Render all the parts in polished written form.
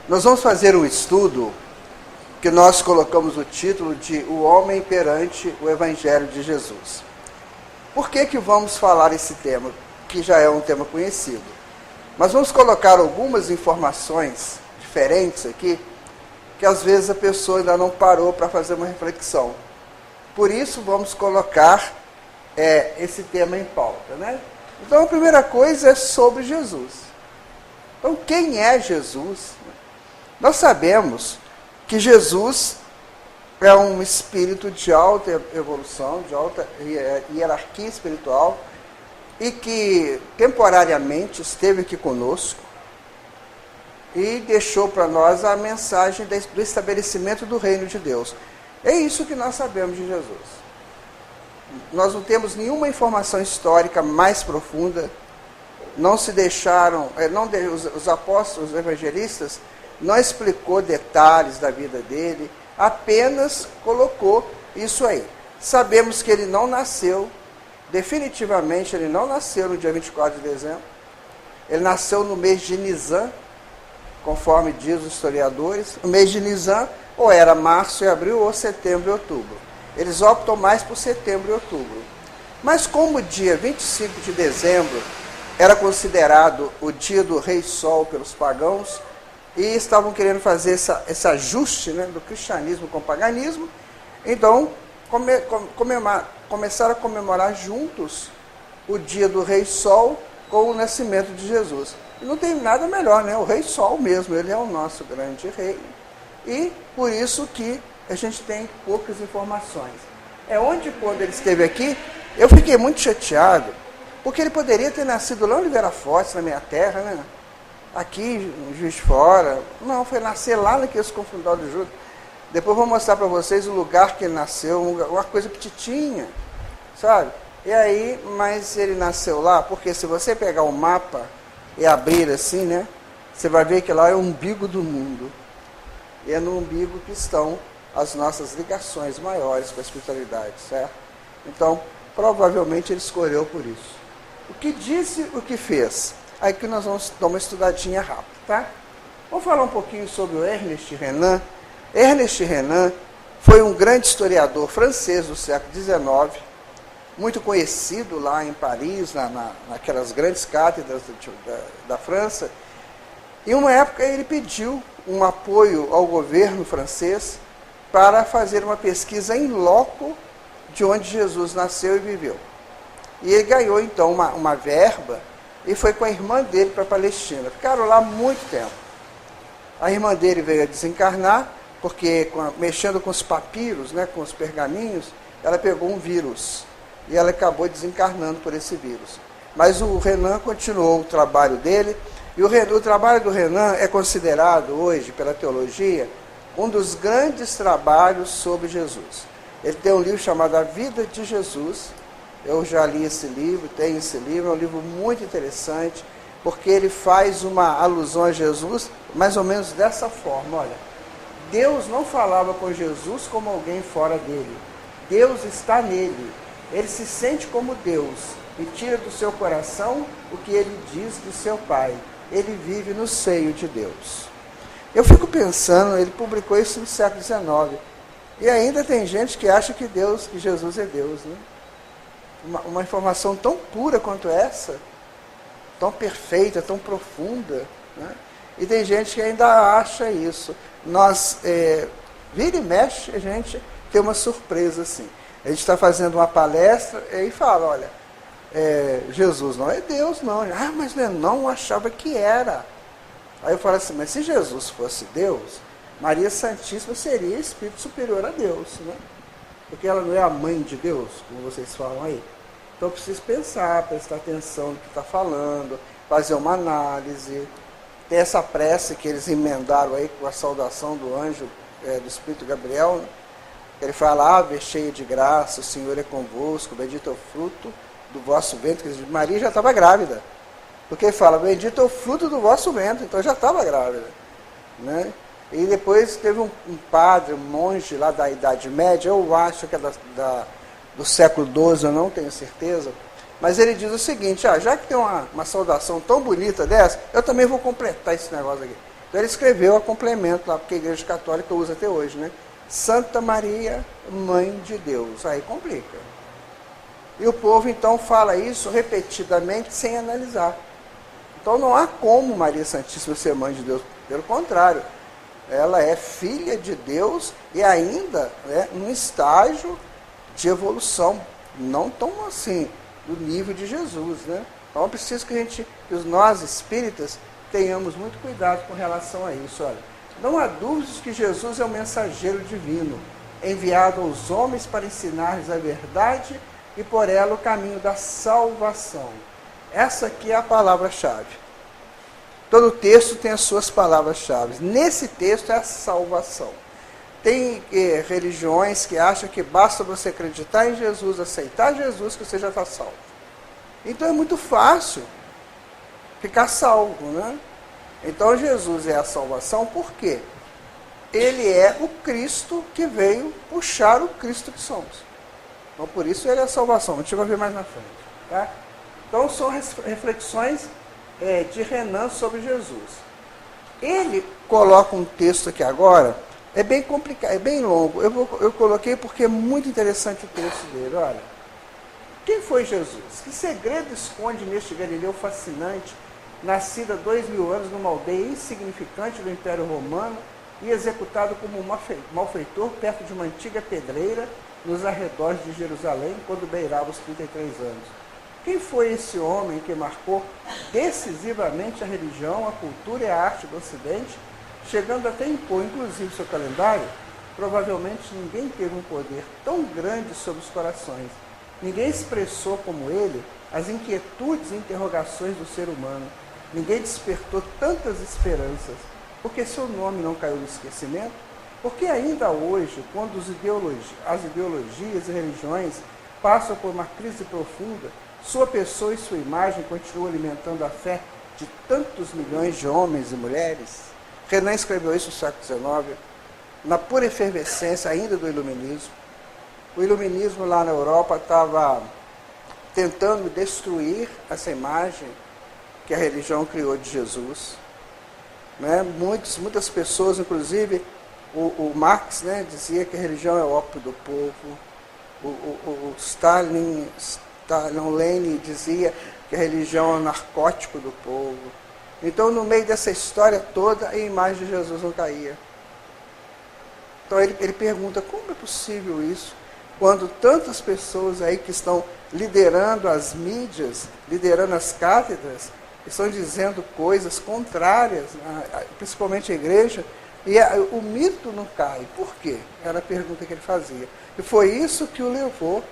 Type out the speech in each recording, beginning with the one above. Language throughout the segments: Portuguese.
Nós vamos fazer um estudo que nós colocamos o título de O Homem Perante o Evangelho de Jesus. Por que vamos falar esse tema, que já é um tema conhecido? Mas vamos colocar algumas informações diferentes aqui, que às vezes a pessoa ainda não parou para fazer uma reflexão. Por isso vamos colocar esse tema em pauta, né? Então a primeira coisa é sobre Jesus. Então quem é Jesus? Nós sabemos que Jesus é um espírito de alta evolução, de alta hierarquia espiritual, e que temporariamente esteve aqui conosco e deixou para nós a mensagem do estabelecimento do reino de Deus. É isso que nós sabemos de Jesus. Nós não temos nenhuma informação histórica mais profunda, não se deixaram, os apóstolos, os evangelistas, não explicou detalhes da vida dele, apenas colocou isso aí. Sabemos que ele não nasceu, definitivamente ele não nasceu no dia 24 de dezembro, ele nasceu no mês de Nisan, conforme diz os historiadores. O mês de Nisan ou era março e abril ou setembro e outubro. Eles optam mais por setembro e outubro. Mas como o dia 25 de dezembro era considerado o dia do Rei Sol pelos pagãos, e estavam querendo fazer esse ajuste, né, do cristianismo com o paganismo, então começaram a comemorar juntos o dia do Rei Sol com o nascimento de Jesus. E não tem nada melhor, né? O Rei Sol mesmo, ele é o nosso grande rei. E por isso que a gente tem poucas informações. Quando ele esteve aqui, eu fiquei muito chateado, porque ele poderia ter nascido lá em Oliveira Forte, na minha terra, né? Aqui, em Juiz de Fora. Não, foi nascer lá naqueles confundadores de Judas. Depois vou mostrar para vocês o lugar que ele nasceu, uma coisa petitinha, sabe? E aí, mas ele nasceu lá, porque se você pegar o mapa e abrir assim, né? Você vai ver que lá é o umbigo do mundo. E é no umbigo que estão as nossas ligações maiores com a espiritualidade, certo? Então, provavelmente ele escolheu por isso. O que disse, o que fez? Aí que nós vamos dar uma estudadinha rápida, tá? Vamos falar um pouquinho sobre o Ernest Renan. Ernest Renan foi um grande historiador francês do século XIX, muito conhecido lá em Paris, naquelas grandes cátedras da França. Em uma época ele pediu um apoio ao governo francês para fazer uma pesquisa em loco de onde Jesus nasceu e viveu. E ele ganhou então uma verba e foi com a irmã dele para a Palestina. Ficaram lá muito tempo. A irmã dele veio a desencarnar, porque mexendo com os papiros, né, com os pergaminhos, ela pegou um vírus. E ela acabou desencarnando por esse vírus. Mas o Renan continuou o trabalho dele, e o trabalho do Renan é considerado hoje, pela teologia, um dos grandes trabalhos sobre Jesus. Ele tem um livro chamado A Vida de Jesus. Eu já li esse livro, tenho esse livro, é um livro muito interessante, porque ele faz uma alusão a Jesus, mais ou menos dessa forma. Olha, Deus não falava com Jesus como alguém fora dele. Deus está nele. Ele se sente como Deus e tira do seu coração o que ele diz do seu Pai. Ele vive no seio de Deus. Eu fico pensando, ele publicou isso no século XIX, e ainda tem gente que acha que Jesus é Deus, né? Uma informação tão pura quanto essa, tão perfeita, tão profunda, né? E tem gente que ainda acha isso. Nós, vira e mexe, a gente tem uma surpresa assim. A gente está fazendo uma palestra e fala, olha, Jesus não é Deus, não. Ah, mas não achava que era. Aí eu falo assim, mas se Jesus fosse Deus, Maria Santíssima seria espírito superior a Deus, né? Porque ela não é a mãe de Deus, como vocês falam aí. Então eu preciso pensar, prestar atenção no que está falando, fazer uma análise. Tem essa prece que eles emendaram aí com a saudação do anjo, do Espírito Gabriel, né? Ele fala, ave cheia de graça, o Senhor é convosco, bendito é o fruto do vosso ventre. Maria já estava grávida. Porque ele fala, bendito é o fruto do vosso ventre, então já estava grávida, né? E depois teve um padre, um monge lá da Idade Média, eu acho que é do século XII, eu não tenho certeza, mas ele diz o seguinte, já que tem uma saudação tão bonita dessa, eu também vou completar esse negócio aqui. Então ele escreveu a complemento lá, porque a Igreja Católica usa até hoje, né? Santa Maria, Mãe de Deus. Aí complica. E o povo então fala isso repetidamente sem analisar. Então não há como Maria Santíssima ser Mãe de Deus. Pelo contrário, ela é filha de Deus e ainda num estágio de evolução, não tão assim, do nível de Jesus, né? Então é preciso que nós espíritas tenhamos muito cuidado com relação a isso. Olha, não há dúvidas que Jesus é o mensageiro divino, enviado aos homens para ensinar-lhes a verdade e por ela o caminho da salvação. Essa aqui é a palavra-chave. Todo texto tem as suas palavras-chave. Nesse texto é a salvação. Tem religiões que acham que basta você acreditar em Jesus, aceitar Jesus, que você já está salvo. Então é muito fácil ficar salvo, né? Então Jesus é a salvação, por quê? Ele é o Cristo que veio puxar o Cristo que somos. Então por isso ele é a salvação. A gente vai ver mais na frente. Tá? Então são reflexões de Renan sobre Jesus. Ele coloca um texto aqui agora, é bem complicado, é bem longo. Eu coloquei porque é muito interessante o texto dele. Olha, quem foi Jesus? Que segredo esconde neste Galileu fascinante, nascido há 2000 anos numa aldeia insignificante do Império Romano e executado como um malfeitor perto de uma antiga pedreira nos arredores de Jerusalém, quando beirava os 33 anos? Quem foi esse homem que marcou decisivamente a religião, a cultura e a arte do Ocidente, chegando até impor, inclusive, seu calendário? Provavelmente ninguém teve um poder tão grande sobre os corações. Ninguém expressou como ele as inquietudes e interrogações do ser humano. Ninguém despertou tantas esperanças. Porque seu nome não caiu no esquecimento? Porque ainda hoje, quando as ideologias e religiões passam por uma crise profunda, sua pessoa e sua imagem continuam alimentando a fé de tantos milhões de homens e mulheres? Renan escreveu isso no século XIX, na pura efervescência ainda do iluminismo. O iluminismo lá na Europa estava tentando destruir essa imagem que a religião criou de Jesus. Né? Muitas pessoas, inclusive o Marx, né, dizia que a religião é o ópio do povo. O Stalin Lenin dizia que a religião é o narcótico do povo. Então, no meio dessa história toda, a imagem de Jesus não caía. Então, ele pergunta, como é possível isso? Quando tantas pessoas aí que estão liderando as mídias, liderando as cátedras, estão dizendo coisas contrárias, principalmente a igreja, e o mito não cai. Por quê? Era a pergunta que ele fazia. E foi isso que o levou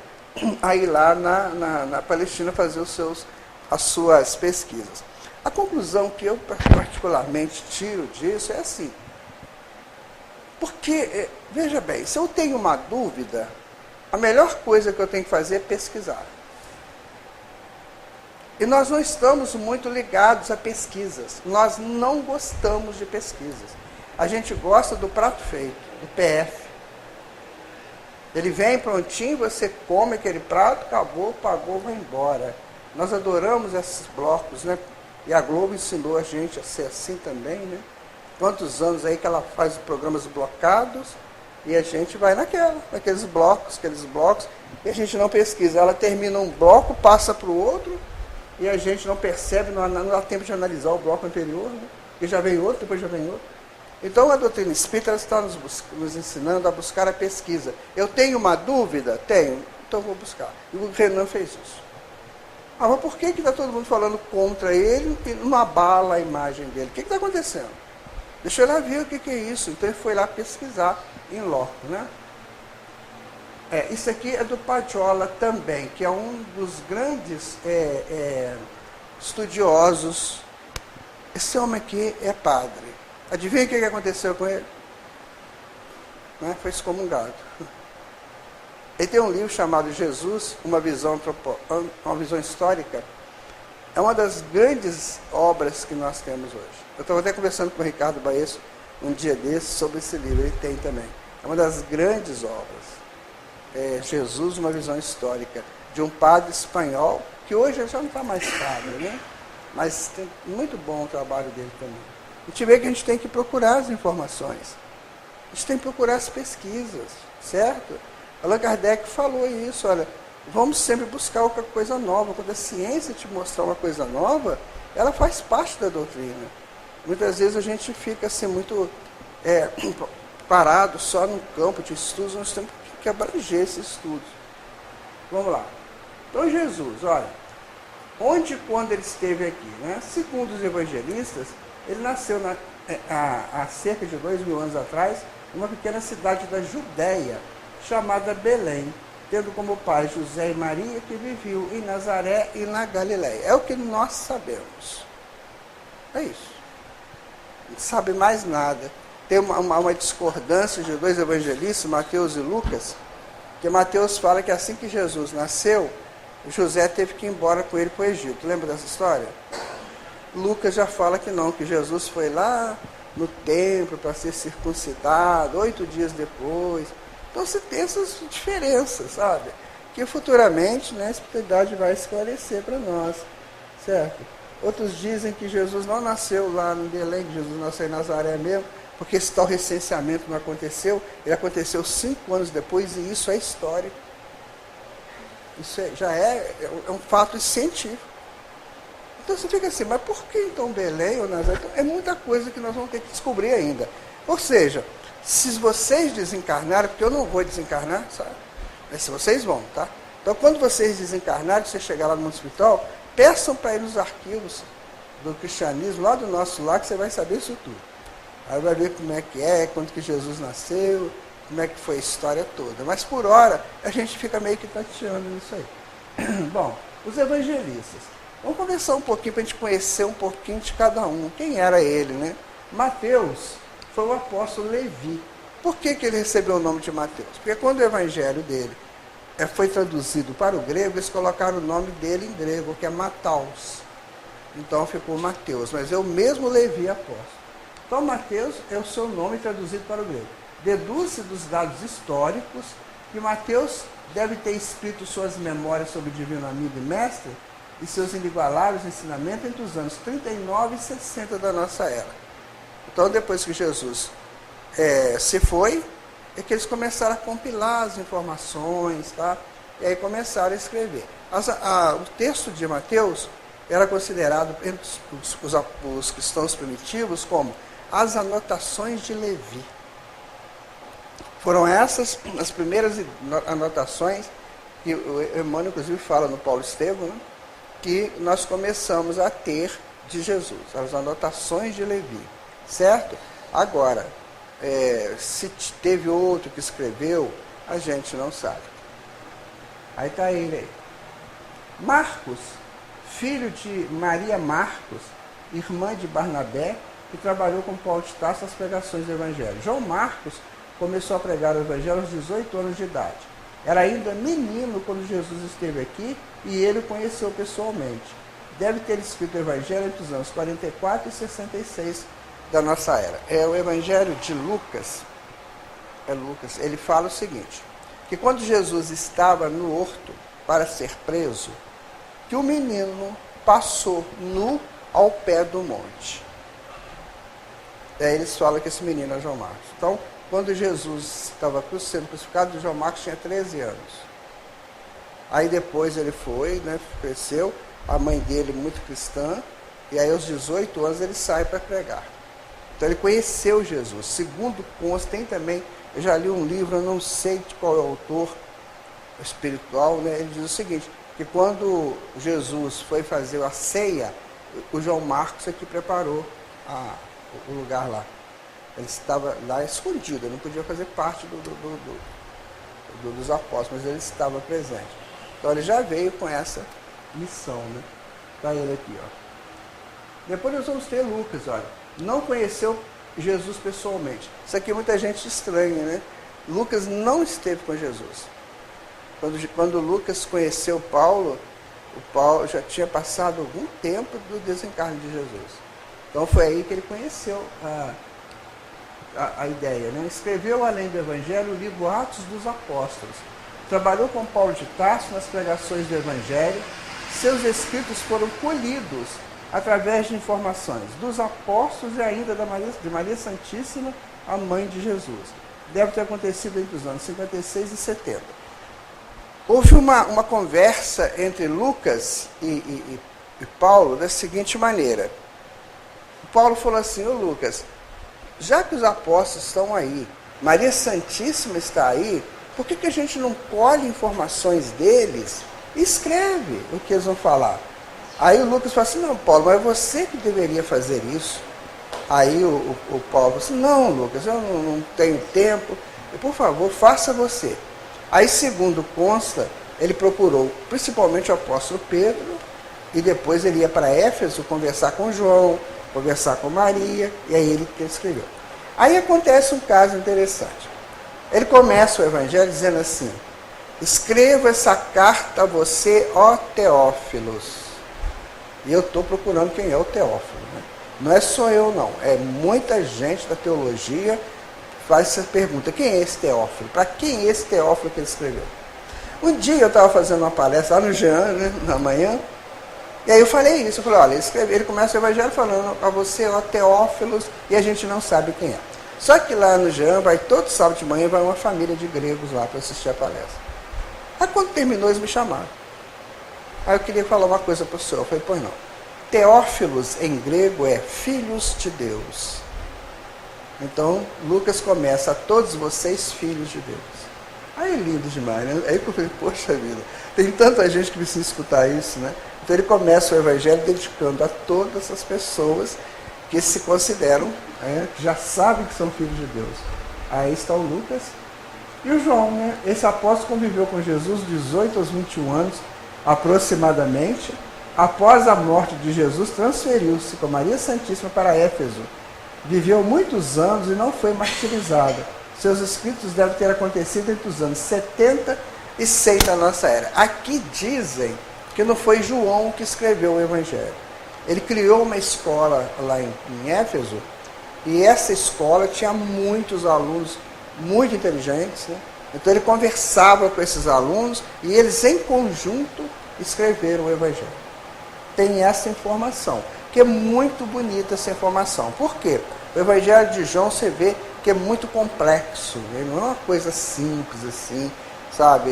a ir lá na Palestina fazer as suas pesquisas. A conclusão que eu particularmente tiro disso é assim. Porque, veja bem, se eu tenho uma dúvida, a melhor coisa que eu tenho que fazer é pesquisar. E nós não estamos muito ligados a pesquisas. Nós não gostamos de pesquisas. A gente gosta do prato feito, do PF. Ele vem prontinho, você come aquele prato, acabou, pagou, vai embora. Nós adoramos esses blocos, né? E a Globo ensinou a gente a ser assim também, né? Quantos anos aí que ela faz programas blocados e a gente vai naqueles blocos, e a gente não pesquisa. Ela termina um bloco, passa para o outro, e a gente não percebe, não dá tempo de analisar o bloco anterior, né? E já vem outro, depois já vem outro. Então a doutrina espírita está nos ensinando a buscar a pesquisa. Eu tenho uma dúvida? Tenho, então vou buscar. E o Renan fez isso. Mas por que está todo mundo falando contra ele e não abala a imagem dele? O que está acontecendo? Deixa eu lá ver o que é isso. Então ele foi lá pesquisar em loco, né? Isso aqui é do Padjola também, que é um dos grandes estudiosos. Esse homem aqui é padre. Adivinha o que aconteceu com ele? Né? Foi excomungado. Ele tem um livro chamado Jesus, uma visão histórica. É uma das grandes obras que nós temos hoje. Eu estava até conversando com o Ricardo Baesso um dia desses sobre esse livro, ele tem também. É uma das grandes obras. Jesus, uma visão histórica, de um padre espanhol, que hoje já não está mais padre, né? Mas tem muito bom o trabalho dele também. A gente vê que a gente tem que procurar as informações. A gente tem que procurar as pesquisas, certo? Allan Kardec falou isso, olha, vamos sempre buscar outra coisa nova. Quando a ciência te mostrar uma coisa nova, ela faz parte da doutrina. Muitas vezes a gente fica assim muito parado só no campo de estudos, nós temos que abranger esses estudos. Vamos lá. Então Jesus, olha, onde e quando ele esteve aqui? Né? Segundo os evangelistas, ele nasceu há cerca de 2000 anos atrás, numa pequena cidade da Judéia, chamada Belém, tendo como pai José e Maria, que viviam em Nazaré e na Galiléia. É o que nós sabemos. É isso. Não sabe mais nada. Tem uma discordância de dois evangelistas, Mateus e Lucas, que Mateus fala que assim que Jesus nasceu, José teve que ir embora com ele para o Egito. Lembra dessa história? Lucas já fala que não, que Jesus foi lá no templo para ser circuncidado, 8 dias depois. Então você tem essas diferenças, sabe? Que futuramente, né, a espiritualidade vai esclarecer para nós, certo? Outros dizem que Jesus não nasceu lá em Belém, que Jesus nasceu em Nazaré mesmo, porque esse tal recenseamento não aconteceu, ele aconteceu 5 anos depois, e isso é histórico. Isso já é um fato científico. Então você fica assim, mas por que então Belém ou Nazaré? Então, é muita coisa que nós vamos ter que descobrir ainda. Ou seja, se vocês desencarnarem, porque eu não vou desencarnar, sabe? Mas se vocês vão, tá? Então quando vocês desencarnarem, você chegar lá no mundo espiritual, peçam para ir nos arquivos do cristianismo, lá do nosso lar, que você vai saber isso tudo. Aí vai ver como é, quando que Jesus nasceu, como é que foi a história toda. Mas por hora, a gente fica meio que tateando nisso aí. Bom, os evangelistas. Vamos conversar um pouquinho para a gente conhecer um pouquinho de cada um. Quem era ele, né? Mateus foi o apóstolo Levi. Por que ele recebeu o nome de Mateus? Porque quando o evangelho dele foi traduzido para o grego, eles colocaram o nome dele em grego, que é Mataus. Então ficou Mateus, mas é o mesmo Levi apóstolo. Então Mateus é o seu nome traduzido para o grego. Deduz-se dos dados históricos que Mateus deve ter escrito suas memórias sobre o divino amigo e mestre e seus inigualáveis ensinamentos entre os anos 39 e 60 da nossa era. Então, depois que Jesus se foi, é que eles começaram a compilar as informações, tá? E aí começaram a escrever. O texto de Mateus era considerado, entre os cristãos primitivos, como as anotações de Levi. Foram essas as primeiras anotações que o Emmanuel, inclusive, fala no Paulo Estevam, né? Que nós começamos a ter de Jesus, as anotações de Levi, certo? Agora, se teve outro que escreveu, a gente não sabe. Aí está ele aí. Marcos, filho de Maria Marcos, irmã de Barnabé, que trabalhou com Paulo de Tarso nas pregações do Evangelho. João Marcos começou a pregar o Evangelho aos 18 anos de idade. Era ainda menino quando Jesus esteve aqui e ele o conheceu pessoalmente. Deve ter escrito o Evangelho entre os anos 44 e 66 da nossa era. É o Evangelho de Lucas. Lucas. Ele fala o seguinte, que quando Jesus estava no horto para ser preso, que o menino passou nu ao pé do monte. Daí eles falam que esse menino é João Marcos. Então, quando Jesus estava sendo crucificado, João Marcos tinha 13 anos. Aí depois ele foi, né, cresceu, a mãe dele muito cristã, e aí aos 18 anos ele sai para pregar. Então ele conheceu Jesus. Segundo consta, tem também, eu já li um livro, eu não sei de qual é o autor espiritual, né, ele diz o seguinte, que quando Jesus foi fazer a ceia, o João Marcos é que preparou o lugar lá. Ele estava lá escondido, ele não podia fazer parte dos apóstolos, mas ele estava presente. Então ele já veio com essa missão, né? Está ele aqui, ó. Depois nós vamos ter Lucas, olha. Não conheceu Jesus pessoalmente. Isso aqui muita gente estranha, né? Lucas não esteve com Jesus. Quando Lucas conheceu Paulo, o Paulo já tinha passado algum tempo do desencarne de Jesus. Então foi aí que ele conheceu a ideia, né? Escreveu, além do Evangelho, o livro Atos dos Apóstolos. Trabalhou com Paulo de Tarso nas pregações do Evangelho. Seus escritos foram colhidos através de informações dos apóstolos e ainda de Maria Santíssima, a mãe de Jesus. Deve ter acontecido entre os anos 56 e 70. Houve uma conversa entre Lucas e Paulo da seguinte maneira. Paulo falou assim: ô Lucas, já que os apóstolos estão aí, Maria Santíssima está aí, por que a gente não colhe informações deles e escreve o que eles vão falar? Aí o Lucas falou assim: não, Paulo, mas é você que deveria fazer isso. Aí o Paulo falou assim: não, Lucas, eu não tenho tempo, e, por favor, faça você. Aí, segundo consta, ele procurou principalmente o apóstolo Pedro, e depois ele ia para Éfeso conversar com João, conversar com Maria, e aí ele escreveu. Aí acontece um caso interessante. Ele começa o evangelho dizendo assim: escreva essa carta a você, ó Teófilos. E eu estou procurando quem é o Teófilo. Né? Não é só eu, não. É muita gente da teologia que faz essa pergunta: quem é esse Teófilo? Para quem é esse Teófilo que ele escreveu? Um dia eu estava fazendo uma palestra lá no Jean, né, na manhã, e aí eu falei isso. Eu falei: olha, ele começa o evangelho falando a você, ó Teófilos, e a gente não sabe quem é. Só que lá no Jean, todo sábado de manhã, vai uma família de gregos lá para assistir a palestra. Aí quando terminou, eles me chamaram. Aí eu queria falar uma coisa para o senhor. Eu falei: pois não. Teófilos em grego é filhos de Deus. Então, Lucas começa: a todos vocês, filhos de Deus. Aí é lindo demais, né? Aí eu falei: poxa vida, tem tanta gente que precisa escutar isso, né? Então ele começa o evangelho dedicando a todas as pessoas que se consideram, que já sabem que são filhos de Deus. Aí está o Lucas e o João, né? Esse apóstolo conviveu com Jesus 18 aos 21 anos, aproximadamente. Após a morte de Jesus, transferiu-se com Maria Santíssima para Éfeso. Viveu muitos anos e não foi martirizado. Seus escritos devem ter acontecido entre os anos 70 e 100 da nossa era. Aqui dizem que não foi João que escreveu o evangelho. Ele criou uma escola lá em Éfeso, e essa escola tinha muitos alunos muito inteligentes, né? Então ele conversava com esses alunos e eles em conjunto escreveram o evangelho. Tem essa informação, que é muito bonita essa informação. Por quê? O evangelho de João você vê que é muito complexo, né? Não é uma coisa simples assim, sabe?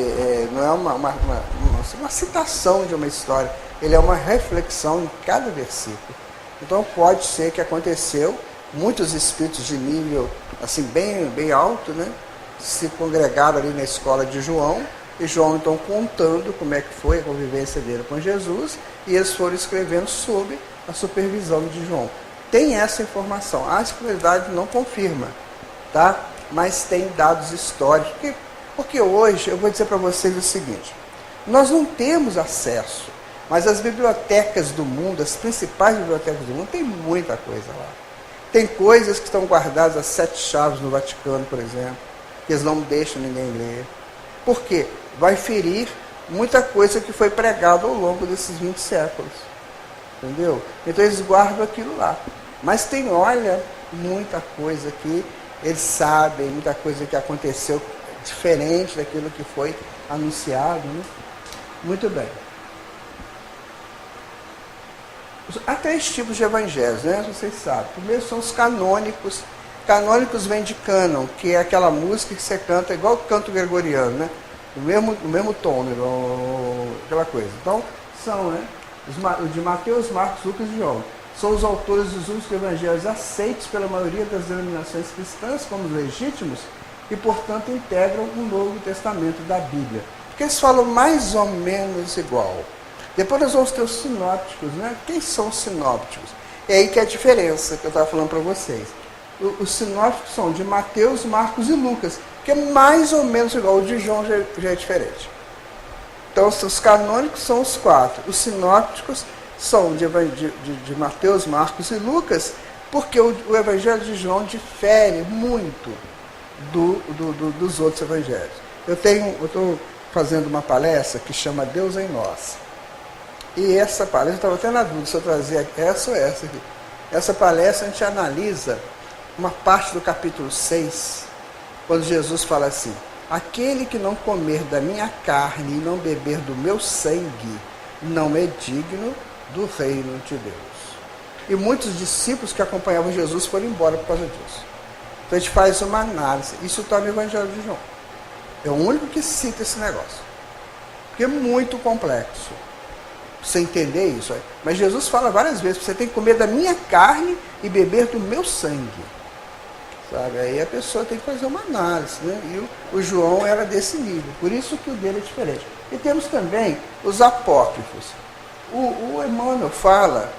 Não é uma citação de uma história, ele é uma reflexão em cada versículo. Então pode ser que aconteceu, muitos espíritos de nível assim bem alto, né, se congregaram ali na escola de João, e João então contando como é que foi a convivência dele com Jesus, e eles foram escrevendo sob a supervisão de João. Tem essa informação, a espiritualidade não confirma, tá? Mas tem dados históricos, porque hoje eu vou dizer para vocês o seguinte: nós não temos acesso, mas as bibliotecas do mundo, as principais bibliotecas do mundo, tem muita coisa lá. Tem coisas que estão guardadas às 7 chaves no Vaticano, por exemplo, que eles não deixam ninguém ler. Por quê? Vai ferir muita coisa que foi pregada ao longo desses 20 séculos. Entendeu? Então eles guardam aquilo lá. Mas tem, olha, muita coisa que eles sabem, muita coisa que aconteceu diferente daquilo que foi anunciado, né? Muito bem. Há 3 tipos de evangelhos, né? Vocês sabem. Primeiro são os canônicos. Canônicos vem de cânon, que é aquela música que você canta igual o canto gregoriano, né? O mesmo tom, né? Aquela coisa. Então, são, né? O de Mateus, Marcos, Lucas e João. São os autores dos únicos evangelhos aceitos pela maioria das denominações cristãs como legítimos e, portanto, integram o Novo Testamento da Bíblia. Porque eles falam mais ou menos igual. Depois nós vamos ter os sinópticos, né? Quem são os sinópticos? É aí que é a diferença que eu estava falando para vocês. Os sinópticos são de Mateus, Marcos e Lucas, que é mais ou menos igual. O de João já é diferente. Então, os canônicos são os 4. Os sinópticos são de Mateus, Marcos e Lucas, porque o evangelho de João difere muito dos outros evangelhos. Eu estou fazendo uma palestra que chama Deus em Nós. E essa palestra, eu estava até na dúvida se eu trazia essa ou essa aqui. Essa palestra a gente analisa uma parte do capítulo 6, quando Jesus fala assim: aquele que não comer da minha carne e não beber do meu sangue, não é digno do reino de Deus. E muitos discípulos que acompanhavam Jesus foram embora por causa disso. Então a gente faz uma análise. Isso está no Evangelho de João. É o único que cita esse negócio. Porque é muito complexo. Pra você entender isso. Mas Jesus fala várias vezes, você tem que comer da minha carne e beber do meu sangue. Sabe? Aí a pessoa tem que fazer uma análise. Né? E o João era desse nível. Por isso que o dele é diferente. E temos também os apócrifos. O Emmanuel fala,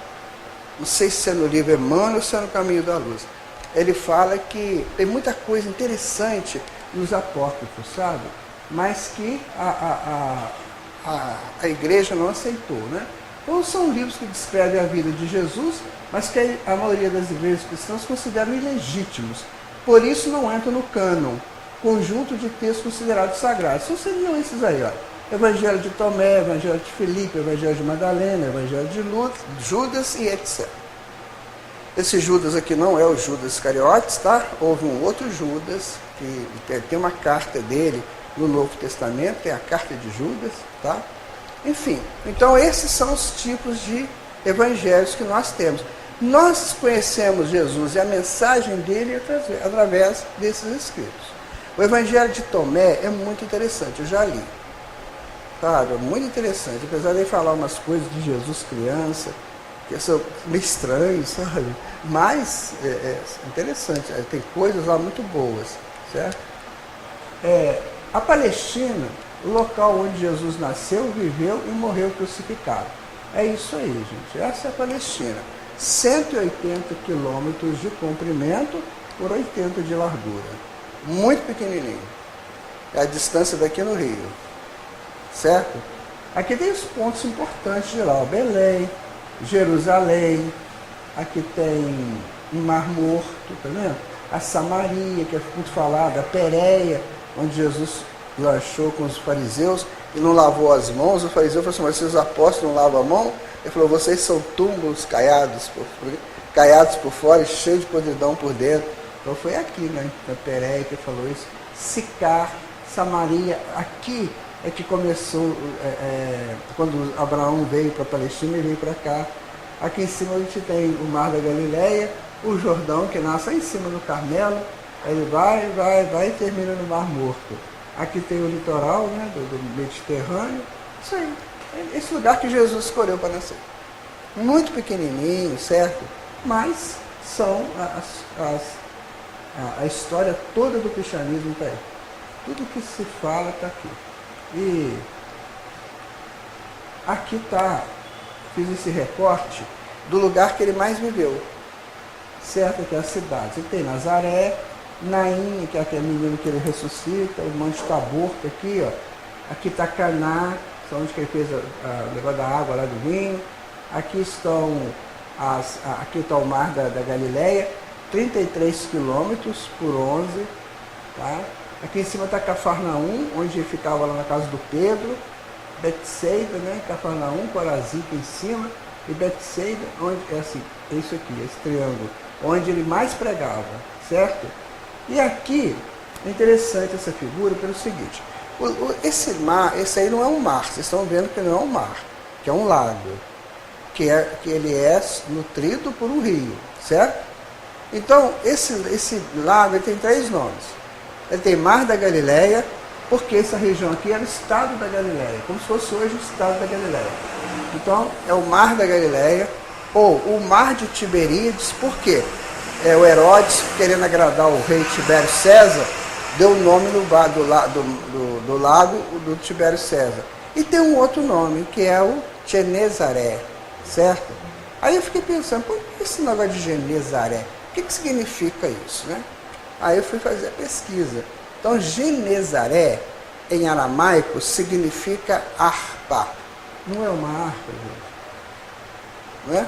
não sei se é no livro Emmanuel ou se é no Caminho da Luz, ele fala que tem muita coisa interessante nos apócrifos, sabe? Mas que a igreja não aceitou, né? Então são livros que descrevem a vida de Jesus, mas que a maioria das igrejas cristãs consideram ilegítimos. Por isso não entram no cânon, conjunto de textos considerados sagrados. São seriam esses aí, ó. Evangelho de Tomé, Evangelho de Filipe, Evangelho de Madalena, Evangelho de Judas e etc. Esse Judas aqui não é o Judas Iscariotes, tá? Houve um outro Judas, que tem uma carta dele no Novo Testamento, tem a carta de Judas, tá? Enfim, então esses são os tipos de evangelhos que nós temos. Nós conhecemos Jesus e a mensagem dele através desses escritos. O Evangelho de Tomé é muito interessante, eu já li. Sabe, é muito interessante, apesar de ele falar umas coisas de Jesus criança, que são meio estranhas, sabe? Mas é interessante, tem coisas lá muito boas, certo? A Palestina, o local onde Jesus nasceu, viveu e morreu crucificado. É isso aí, gente, essa é a Palestina. 180 quilômetros de comprimento por 80 de largura. Muito pequenininho. É a distância daqui no Rio. Certo? Aqui tem os pontos importantes de lá, Belém, Jerusalém, aqui tem o Mar Morto, tá vendo? A Samaria, que é muito falada, a Pérea, onde Jesus lanchou com os fariseus e não lavou as mãos. O fariseu falou assim, mas se os apóstolos não lavam a mão? Ele falou, vocês são túmulos caiados por fora e cheios de podridão por dentro. Então foi aqui, né, na Pérea que falou isso. Sicar, Samaria, aqui é que começou, quando Abraão veio para a Palestina e veio para cá. Aqui em cima a gente tem o Mar da Galileia, o Jordão, que nasce aí em cima do Carmelo, ele vai e termina no Mar Morto. Aqui tem o litoral, né, do Mediterrâneo, isso aí. Esse lugar que Jesus escolheu para nascer. Muito pequenininho, certo? Mas são a história toda do cristianismo está aí. Tudo que se fala está aqui. E aqui está, fiz esse recorte do lugar que ele mais viveu, certo? Que é a cidade. Você tem Nazaré, Naim, que é aquele menino que ele ressuscita, o Monte Tabor, que aqui, ó. Aqui está Caná, onde que ele fez o negócio da água lá do vinho. Aqui aqui está o Mar da Galileia, 33 quilômetros por 11, tá? Aqui em cima está Cafarnaum, onde ele ficava lá na casa do Pedro, Betsaida, né? Cafarnaum, Corazim aqui em cima, e Betsaida, onde é assim, é isso aqui, esse triângulo, onde ele mais pregava, certo? E aqui é interessante essa figura pelo seguinte, esse mar, esse aí não é um mar, vocês estão vendo que não é um mar, que é um lago, que ele é nutrido por um rio, certo? Então, esse lago ele tem 3 nomes. Ele tem Mar da Galileia, porque essa região aqui era o estado da Galileia, como se fosse hoje o estado da Galileia. Então, é o Mar da Galileia, ou o Mar de Tiberíades, por quê? O Herodes, querendo agradar o rei Tibério César, deu o nome do lago do Tibério César. E tem um outro nome, que é o Genezaré, certo? Aí eu fiquei pensando, por que esse negócio de Genezaré? O que significa isso, né? Aí eu fui fazer a pesquisa. Então, Genezaré, em aramaico, significa harpa. Não é uma harpa, gente. Não é?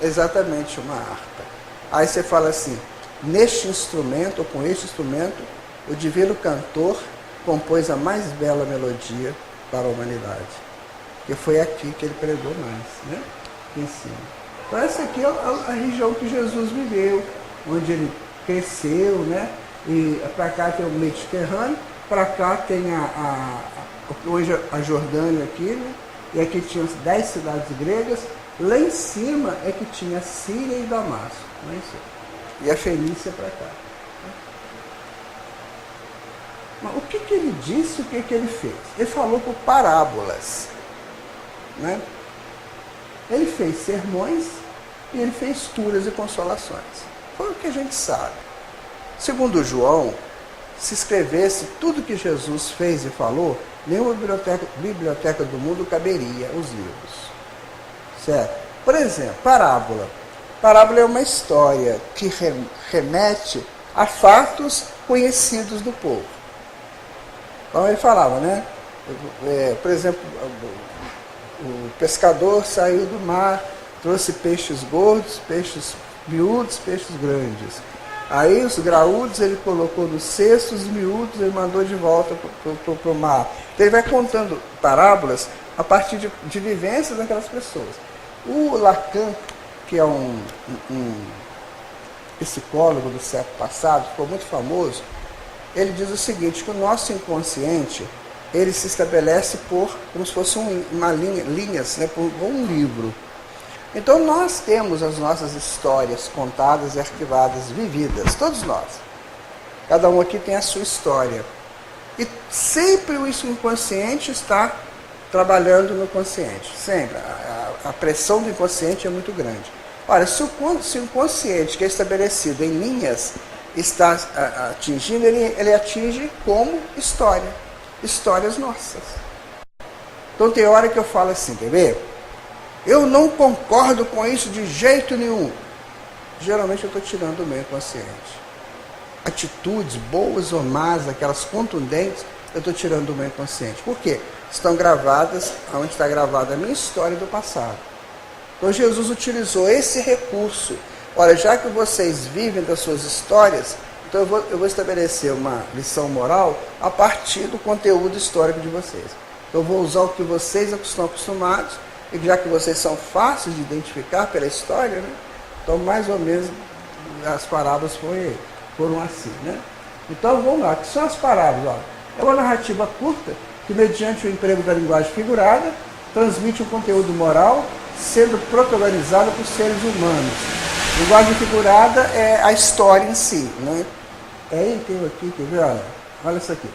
Exatamente uma harpa. Aí você fala assim, neste instrumento, ou com este instrumento, o divino cantor compôs a mais bela melodia para a humanidade. Que foi aqui que ele pregou mais, né? Aqui em cima. Então essa aqui é a região que Jesus viveu, onde ele cresceu, né? E para cá tem o Mediterrâneo, para cá tem hoje a Jordânia aqui, né? E aqui tinha 10 cidades gregas, Lá em cima é que tinha Síria e Damasco, lá em cima. E a Fenícia para cá. Mas o que ele disse, o que ele fez? Ele falou por parábolas. Né? Ele fez sermões e ele fez curas e consolações. Foi o que a gente sabe. Segundo João, se escrevesse tudo que Jesus fez e falou, nenhuma biblioteca do mundo caberia os livros. Certo? Por exemplo, parábola. Parábola é uma história que remete a fatos conhecidos do povo. Então ele falava, né? Por exemplo, o pescador saiu do mar, trouxe peixes gordos, peixes miúdos, peixes grandes. Aí os graúdos ele colocou nos cestos, os miúdos ele mandou de volta para o mar. Então ele vai contando parábolas a partir de vivências daquelas pessoas. O Lacan, que é um psicólogo do século passado, ficou muito famoso, ele diz o seguinte, que o nosso inconsciente, ele se estabelece como se fosse uma linhas, né, por um livro. Então nós temos as nossas histórias contadas e arquivadas, vividas, todos nós. Cada um aqui tem a sua história. E sempre o inconsciente está trabalhando no consciente, sempre. A pressão do inconsciente é muito grande. Olha, se o inconsciente, que é estabelecido em linhas, está atingindo, ele atinge como história. Histórias nossas. Então tem hora que eu falo assim, quer ver? Eu não concordo com isso de jeito nenhum. Geralmente eu estou tirando o meu inconsciente. Atitudes boas ou más, aquelas contundentes, eu estou tirando do meu inconsciente. Por quê? Estão gravadas, onde está gravada a minha história do passado. Então Jesus utilizou esse recurso. Olha, já que vocês vivem das suas histórias, então eu vou estabelecer uma lição moral a partir do conteúdo histórico de vocês. Então eu vou usar o que vocês estão acostumados, e já que vocês são fáceis de identificar pela história, né? Então mais ou menos as parábolas foram assim. Né? Então vamos lá, o que são as parábolas? Ó, é uma narrativa curta, que mediante o emprego da linguagem figurada, transmite um conteúdo moral, sendo protagonizada por seres humanos. Linguagem figurada é a história em si. Né? Aí tem aqui, quer ver? Olha isso aqui.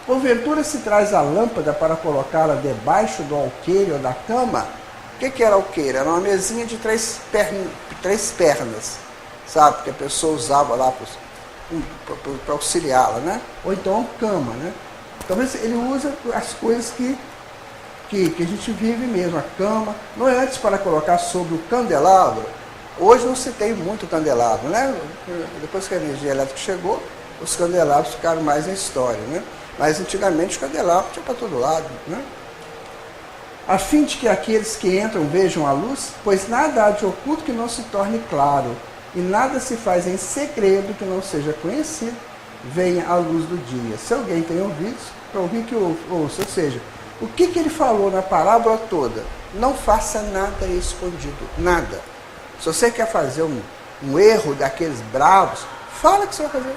Porventura se traz a lâmpada para colocá-la debaixo do alqueire ou da cama. O que era alqueire? Era uma mesinha de três pernas, sabe? Que a pessoa usava lá para auxiliá-la, né? Ou então cama, né? Então ele usa as coisas que a gente vive mesmo, a cama. Não é antes para colocar sobre o candelabro. Hoje não se tem muito candelabro, né? Depois que a energia elétrica chegou, os candelabros ficaram mais na história, né? Mas antigamente o candelabro tinha para todo lado, né? A fim de que aqueles que entram vejam a luz, pois nada há de oculto que não se torne claro, e nada se faz em segredo que não seja conhecido, venha a luz do dia. Se alguém tem ouvidos, para ouvir que ouça. Ou seja, o que ele falou na parábola toda? Não faça nada escondido, nada. Se você quer fazer um erro daqueles bravos, fala que você vai fazer.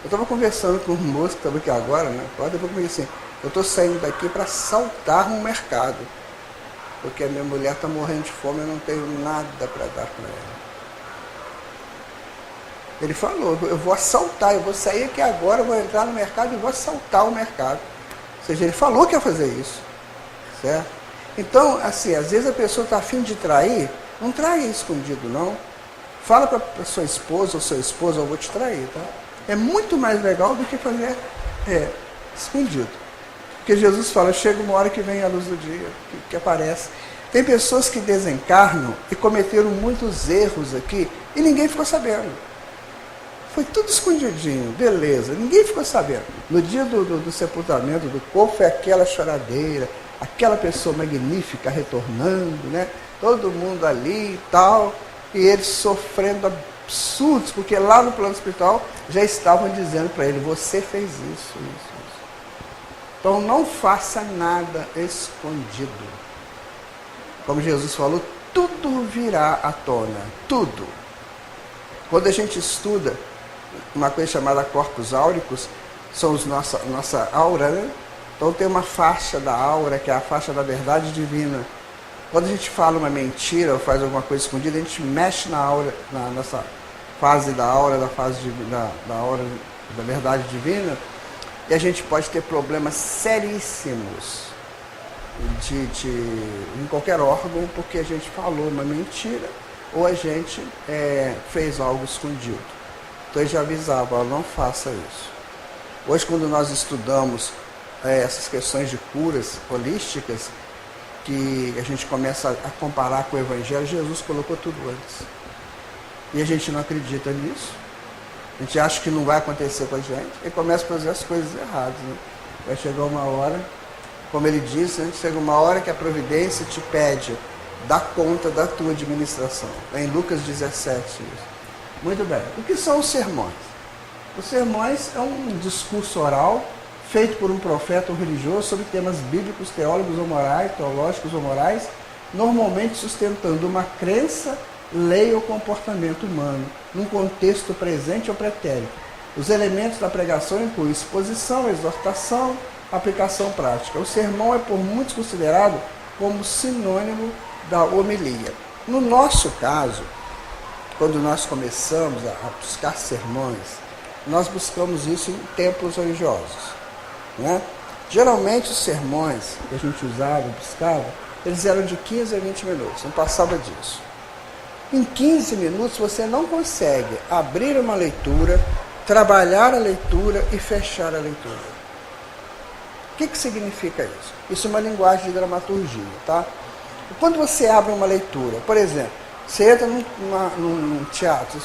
Eu estava conversando com um moço que estava aqui agora, né? Depois eu falei assim, eu estou saindo daqui para assaltar um mercado, porque a minha mulher está morrendo de fome e eu não tenho nada para dar para ela. Ele falou, eu vou assaltar, eu vou sair aqui agora, eu vou entrar no mercado e vou assaltar o mercado. Ou seja, ele falou que ia fazer isso, certo? Então, assim, às vezes a pessoa está a fim de trair, não trai escondido, não. Fala para a sua esposa ou seu esposo, eu vou te trair, tá? É muito mais legal do que fazer escondido. Porque Jesus fala, chega uma hora que vem a luz do dia, que aparece. Tem pessoas que desencarnam e cometeram muitos erros aqui e ninguém ficou sabendo. Foi tudo escondidinho, beleza, ninguém ficou sabendo. No dia do sepultamento do corpo foi aquela choradeira, aquela pessoa magnífica retornando, né? Todo mundo ali e tal, e eles sofrendo absurdos, porque lá no plano espiritual já estavam dizendo para ele, você fez isso. Então não faça nada escondido. Como Jesus falou, tudo virá à tona, tudo. Quando a gente estuda uma coisa chamada corpos áuricos, são nossa aura, né? Então tem uma faixa da aura, que é a faixa da verdade divina. Quando a gente fala uma mentira ou faz alguma coisa escondida, a gente mexe na aura, nessa fase da aura, da aura da verdade divina, e a gente pode ter problemas seríssimos em qualquer órgão, porque a gente falou uma mentira ou a gente fez algo escondido. Então ele já avisava, não faça isso. Hoje, quando nós estudamos essas questões de curas holísticas, que a gente começa a comparar com o Evangelho, Jesus colocou tudo antes. E a gente não acredita nisso. A gente acha que não vai acontecer com a gente e começa a fazer as coisas erradas. Né? Vai chegar uma hora, como ele disse, né? Chega uma hora que a providência te pede, dá conta da tua administração. É em Lucas 17 isso. Muito bem. O que são os sermões? Os sermões é um discurso oral feito por um profeta ou religioso sobre temas bíblicos, teológicos ou morais, normalmente sustentando uma crença, lei ou comportamento humano, num contexto presente ou pretérito. Os elementos da pregação incluem exposição, exortação, aplicação prática. O sermão é por muitos considerado como sinônimo da homilia. No nosso caso, quando nós começamos a buscar sermões, nós buscamos isso em templos religiosos. Né? Geralmente os sermões que a gente usava, buscava, eles eram de 15 a 20 minutos, não passava disso. Em 15 minutos você não consegue abrir uma leitura, trabalhar a leitura e fechar a leitura. O que significa isso? Isso é uma linguagem de dramaturgia. Tá? Quando você abre uma leitura, por exemplo, você entra num teatro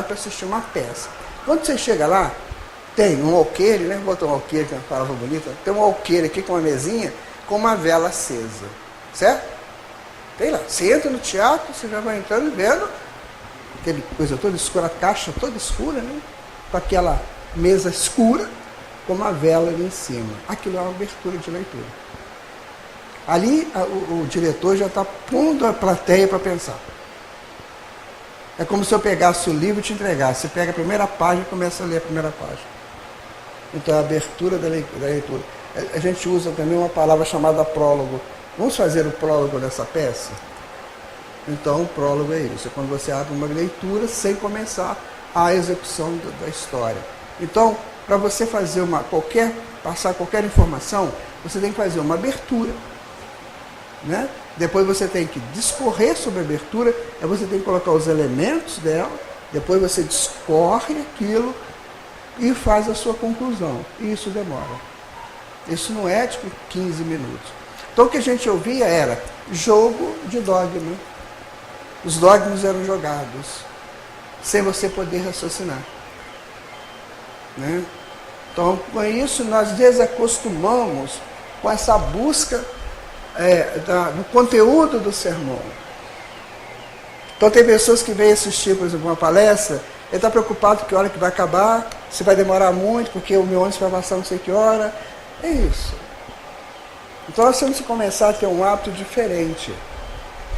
para assistir uma peça. Quando você chega lá, tem um alqueire, né? Vou botar um alqueire, que é uma palavra bonita. Tem um alqueire aqui com uma mesinha com uma vela acesa. Certo? Tem lá. Você entra no teatro, você já vai entrando e vendo aquela coisa toda escura, a caixa toda escura, né? Com aquela mesa escura, com uma vela ali em cima. Aquilo é uma abertura de leitura. Ali o diretor já está pondo a plateia para pensar. É como se eu pegasse o livro e te entregasse. Você pega a primeira página e começa a ler a primeira página. Então, a abertura da leitura. A gente usa também uma palavra chamada prólogo. Vamos fazer o prólogo dessa peça? Então, o prólogo é isso. É quando você abre uma leitura sem começar a execução da história. Então, para você fazer passar qualquer informação, você tem que fazer uma abertura. Né? Depois você tem que discorrer sobre a abertura, aí você tem que colocar os elementos dela, depois você discorre aquilo e faz a sua conclusão. E isso demora. Isso não é tipo 15 minutos. Então o que a gente ouvia era jogo de dogma. Os dogmas eram jogados, sem você poder raciocinar. Né? Então, com isso, nós desacostumamos com essa busca do conteúdo do sermão. Então tem pessoas que vêm assistir, por exemplo, uma palestra, ele está preocupado que hora que vai acabar, se vai demorar muito, porque o meu ônibus vai passar não sei que hora. É isso. Então nós temos que começar a ter um hábito diferente.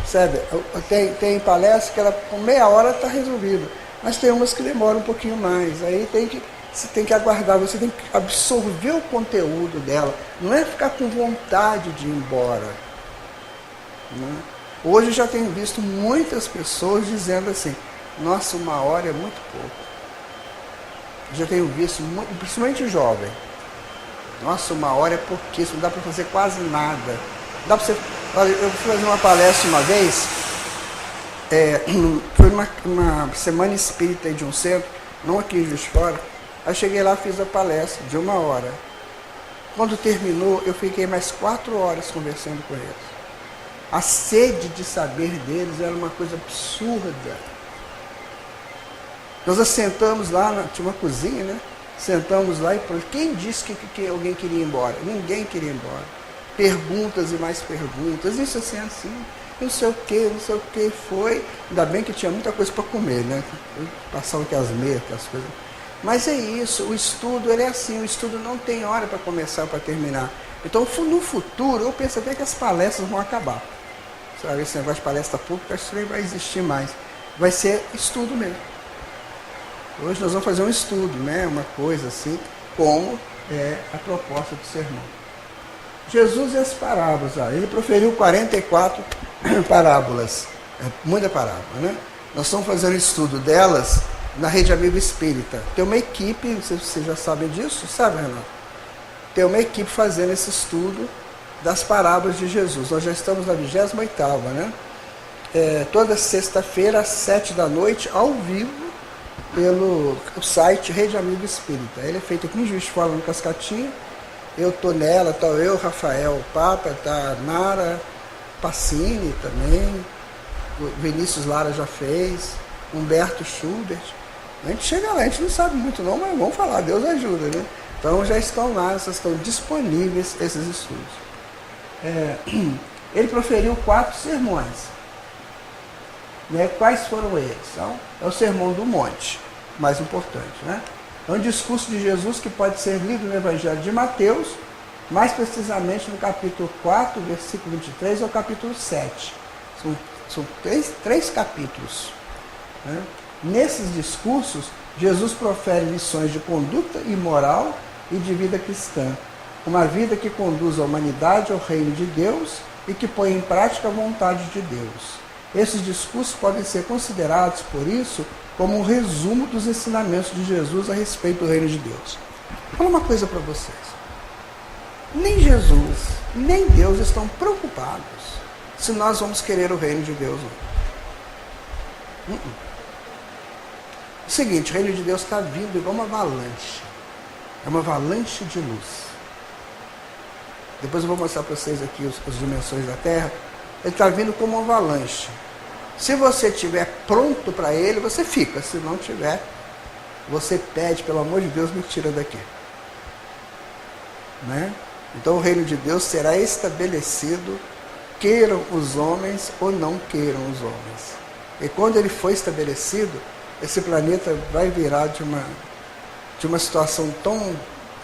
Sabe? Tem palestra que ela com meia hora está resolvida, mas tem umas que demoram um pouquinho mais. Aí você tem que aguardar, você tem que absorver o conteúdo dela, não é ficar com vontade de ir embora. Né? Hoje eu já tenho visto muitas pessoas dizendo assim, nossa, 1 hora é muito pouco. Já tenho visto, principalmente jovem, nossa, 1 hora é pouquíssimo, não dá para fazer quase nada. Dá para você. Olha, eu fui fazer uma palestra uma vez, foi uma semana espírita de um centro, não aqui em Juiz de Fora. Aí cheguei lá, fiz a palestra de 1 hora. Quando terminou, eu fiquei mais 4 horas conversando com eles. A sede de saber deles era uma coisa absurda. Nós assentamos lá, tinha uma cozinha, né? Sentamos lá e pronto. Quem disse que alguém queria ir embora? Ninguém queria ir embora. Perguntas e mais perguntas. Isso assim, não sei o que foi. Ainda bem que tinha muita coisa para comer, né? Passava aqui as meias, aquelas coisas. Mas é isso, o estudo ele é assim, o estudo não tem hora para começar, para terminar. Então, no futuro, eu penso até que as palestras vão acabar. Sabe, esse negócio de palestra pública, acho que nem vai existir mais. Vai ser estudo mesmo. Hoje nós vamos fazer um estudo, né? Uma coisa assim, como é a proposta do sermão. Jesus e as parábolas. Ele proferiu 44 parábolas. É muita parábola, né? Nós estamos fazendo estudo delas na Rede Amigo Espírita. Tem uma equipe, não sei se vocês já sabem disso, sabe, Renato? Tem uma equipe fazendo esse estudo das parábolas de Jesus. Nós já estamos na 28ª, né? Toda sexta-feira, às 7 da noite, ao vivo, pelo site Rede Amigo Espírita. Ele é feito aqui em Juiz de Fora, no Cascatinha. Eu estou nela, estou eu, Rafael Papa, tá Nara Pacini também, o Vinícius Lara já fez, Humberto Schubert. A gente chega lá, a gente não sabe muito não, mas vamos falar, Deus ajuda, né? Então já estão lá, já estão disponíveis esses estudos. Ele proferiu 4 sermões. Né? Quais foram eles? Então, é o Sermão do Monte, mais importante, né? É um discurso de Jesus que pode ser lido no Evangelho de Mateus, mais precisamente no capítulo 4, versículo 23, ao capítulo 7. São três capítulos. Né? Nesses discursos, Jesus profere lições de conduta e moral e de vida cristã. Uma vida que conduz a humanidade ao reino de Deus e que põe em prática a vontade de Deus. Esses discursos podem ser considerados, por isso, como um resumo dos ensinamentos de Jesus a respeito do reino de Deus. Vou falar uma coisa para vocês. Nem Jesus, nem Deus estão preocupados se nós vamos querer o reino de Deus ou não. O seguinte, o reino de Deus está vindo igual uma avalanche. É uma avalanche de luz. Depois eu vou mostrar para vocês aqui as dimensões da Terra. Ele está vindo como uma avalanche. Se você estiver pronto para ele, você fica. Se não tiver, você pede, pelo amor de Deus, me tira daqui. Né? Então o reino de Deus será estabelecido, queiram os homens ou não queiram os homens. E quando ele for estabelecido, esse planeta vai virar de uma situação tão,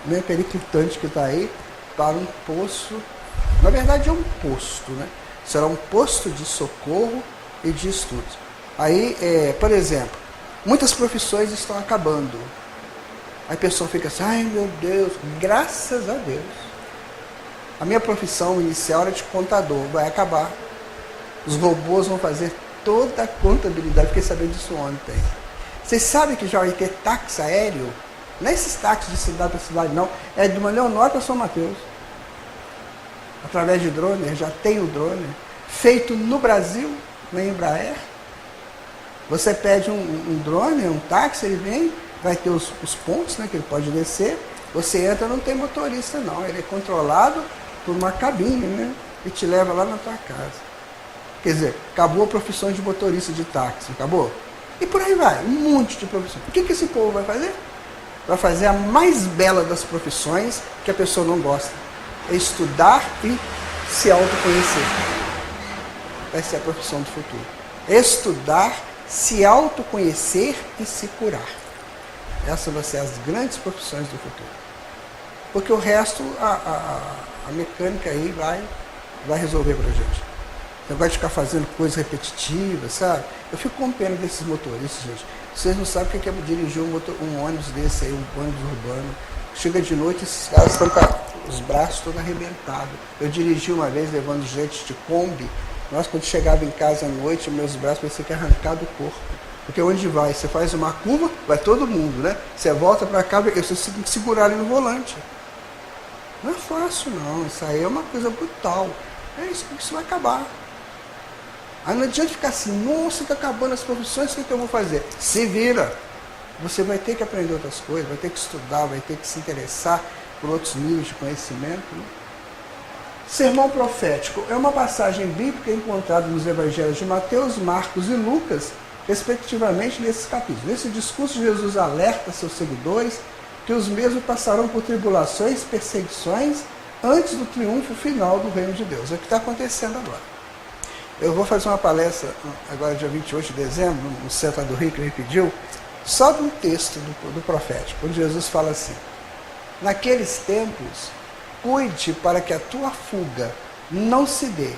né, periclitante que está aí, para um poço, na verdade é um posto, né? Será um posto de socorro e de estudos. Aí, por exemplo, muitas profissões estão acabando. Aí a pessoa fica assim, ai meu Deus, graças a Deus. A minha profissão inicial era de contador, vai acabar. Os robôs vão fazer toda a contabilidade, fiquei sabendo disso ontem. Vocês sabem que já vai ter táxi aéreo? Não é esses táxis de cidade para cidade, não. É de uma Leonor para São Mateus. Através de drone, já tem o drone. Feito no Brasil, na Embraer. Você pede um drone, um táxi, ele vem, vai ter os pontos, né, que ele pode descer. Você entra, não tem motorista, não. Ele é controlado por uma cabine, né? E te leva lá na tua casa. Quer dizer, acabou a profissão de motorista de táxi, acabou? E por aí vai, um monte de profissões. O que esse povo vai fazer? Vai fazer a mais bela das profissões que a pessoa não gosta. É estudar e se autoconhecer. Vai ser a profissão do futuro. Estudar, se autoconhecer e se curar. Essas vão ser as grandes profissões do futuro. Porque o resto, a mecânica aí vai resolver pra gente. Você vai ficar fazendo coisas repetitivas, sabe? Eu fico com pena desses motoristas, gente. Vocês não sabem o que é dirigir um ônibus desse aí, um ônibus urbano. Chega de noite, esses caras estão com os braços todos arrebentados. Eu dirigi uma vez levando gente de Kombi. Nós, quando chegava em casa à noite, meus braços pareciam que arrancar do corpo. Porque onde vai? Você faz uma curva, vai todo mundo, né? Você volta para cá, você tem que segurar ali no volante. Não é fácil, não. Isso aí é uma coisa brutal. É isso vai acabar. Aí não adianta ficar assim, nossa, está acabando as profissões, o que eu vou fazer? Se vira. Você vai ter que aprender outras coisas, vai ter que estudar, vai ter que se interessar por outros níveis de conhecimento. Né? Sermão profético é uma passagem bíblica encontrada nos evangelhos de Mateus, Marcos e Lucas, respectivamente nesses capítulos. Nesse discurso, Jesus alerta seus seguidores que os mesmos passarão por tribulações, perseguições, antes do triunfo final do reino de Deus. É o que está acontecendo agora. Eu vou fazer uma palestra agora, dia 28 de dezembro, no Centro do Rio, que ele pediu, só de um texto do profético, onde Jesus fala assim: naqueles tempos, cuide para que a tua fuga não se dê,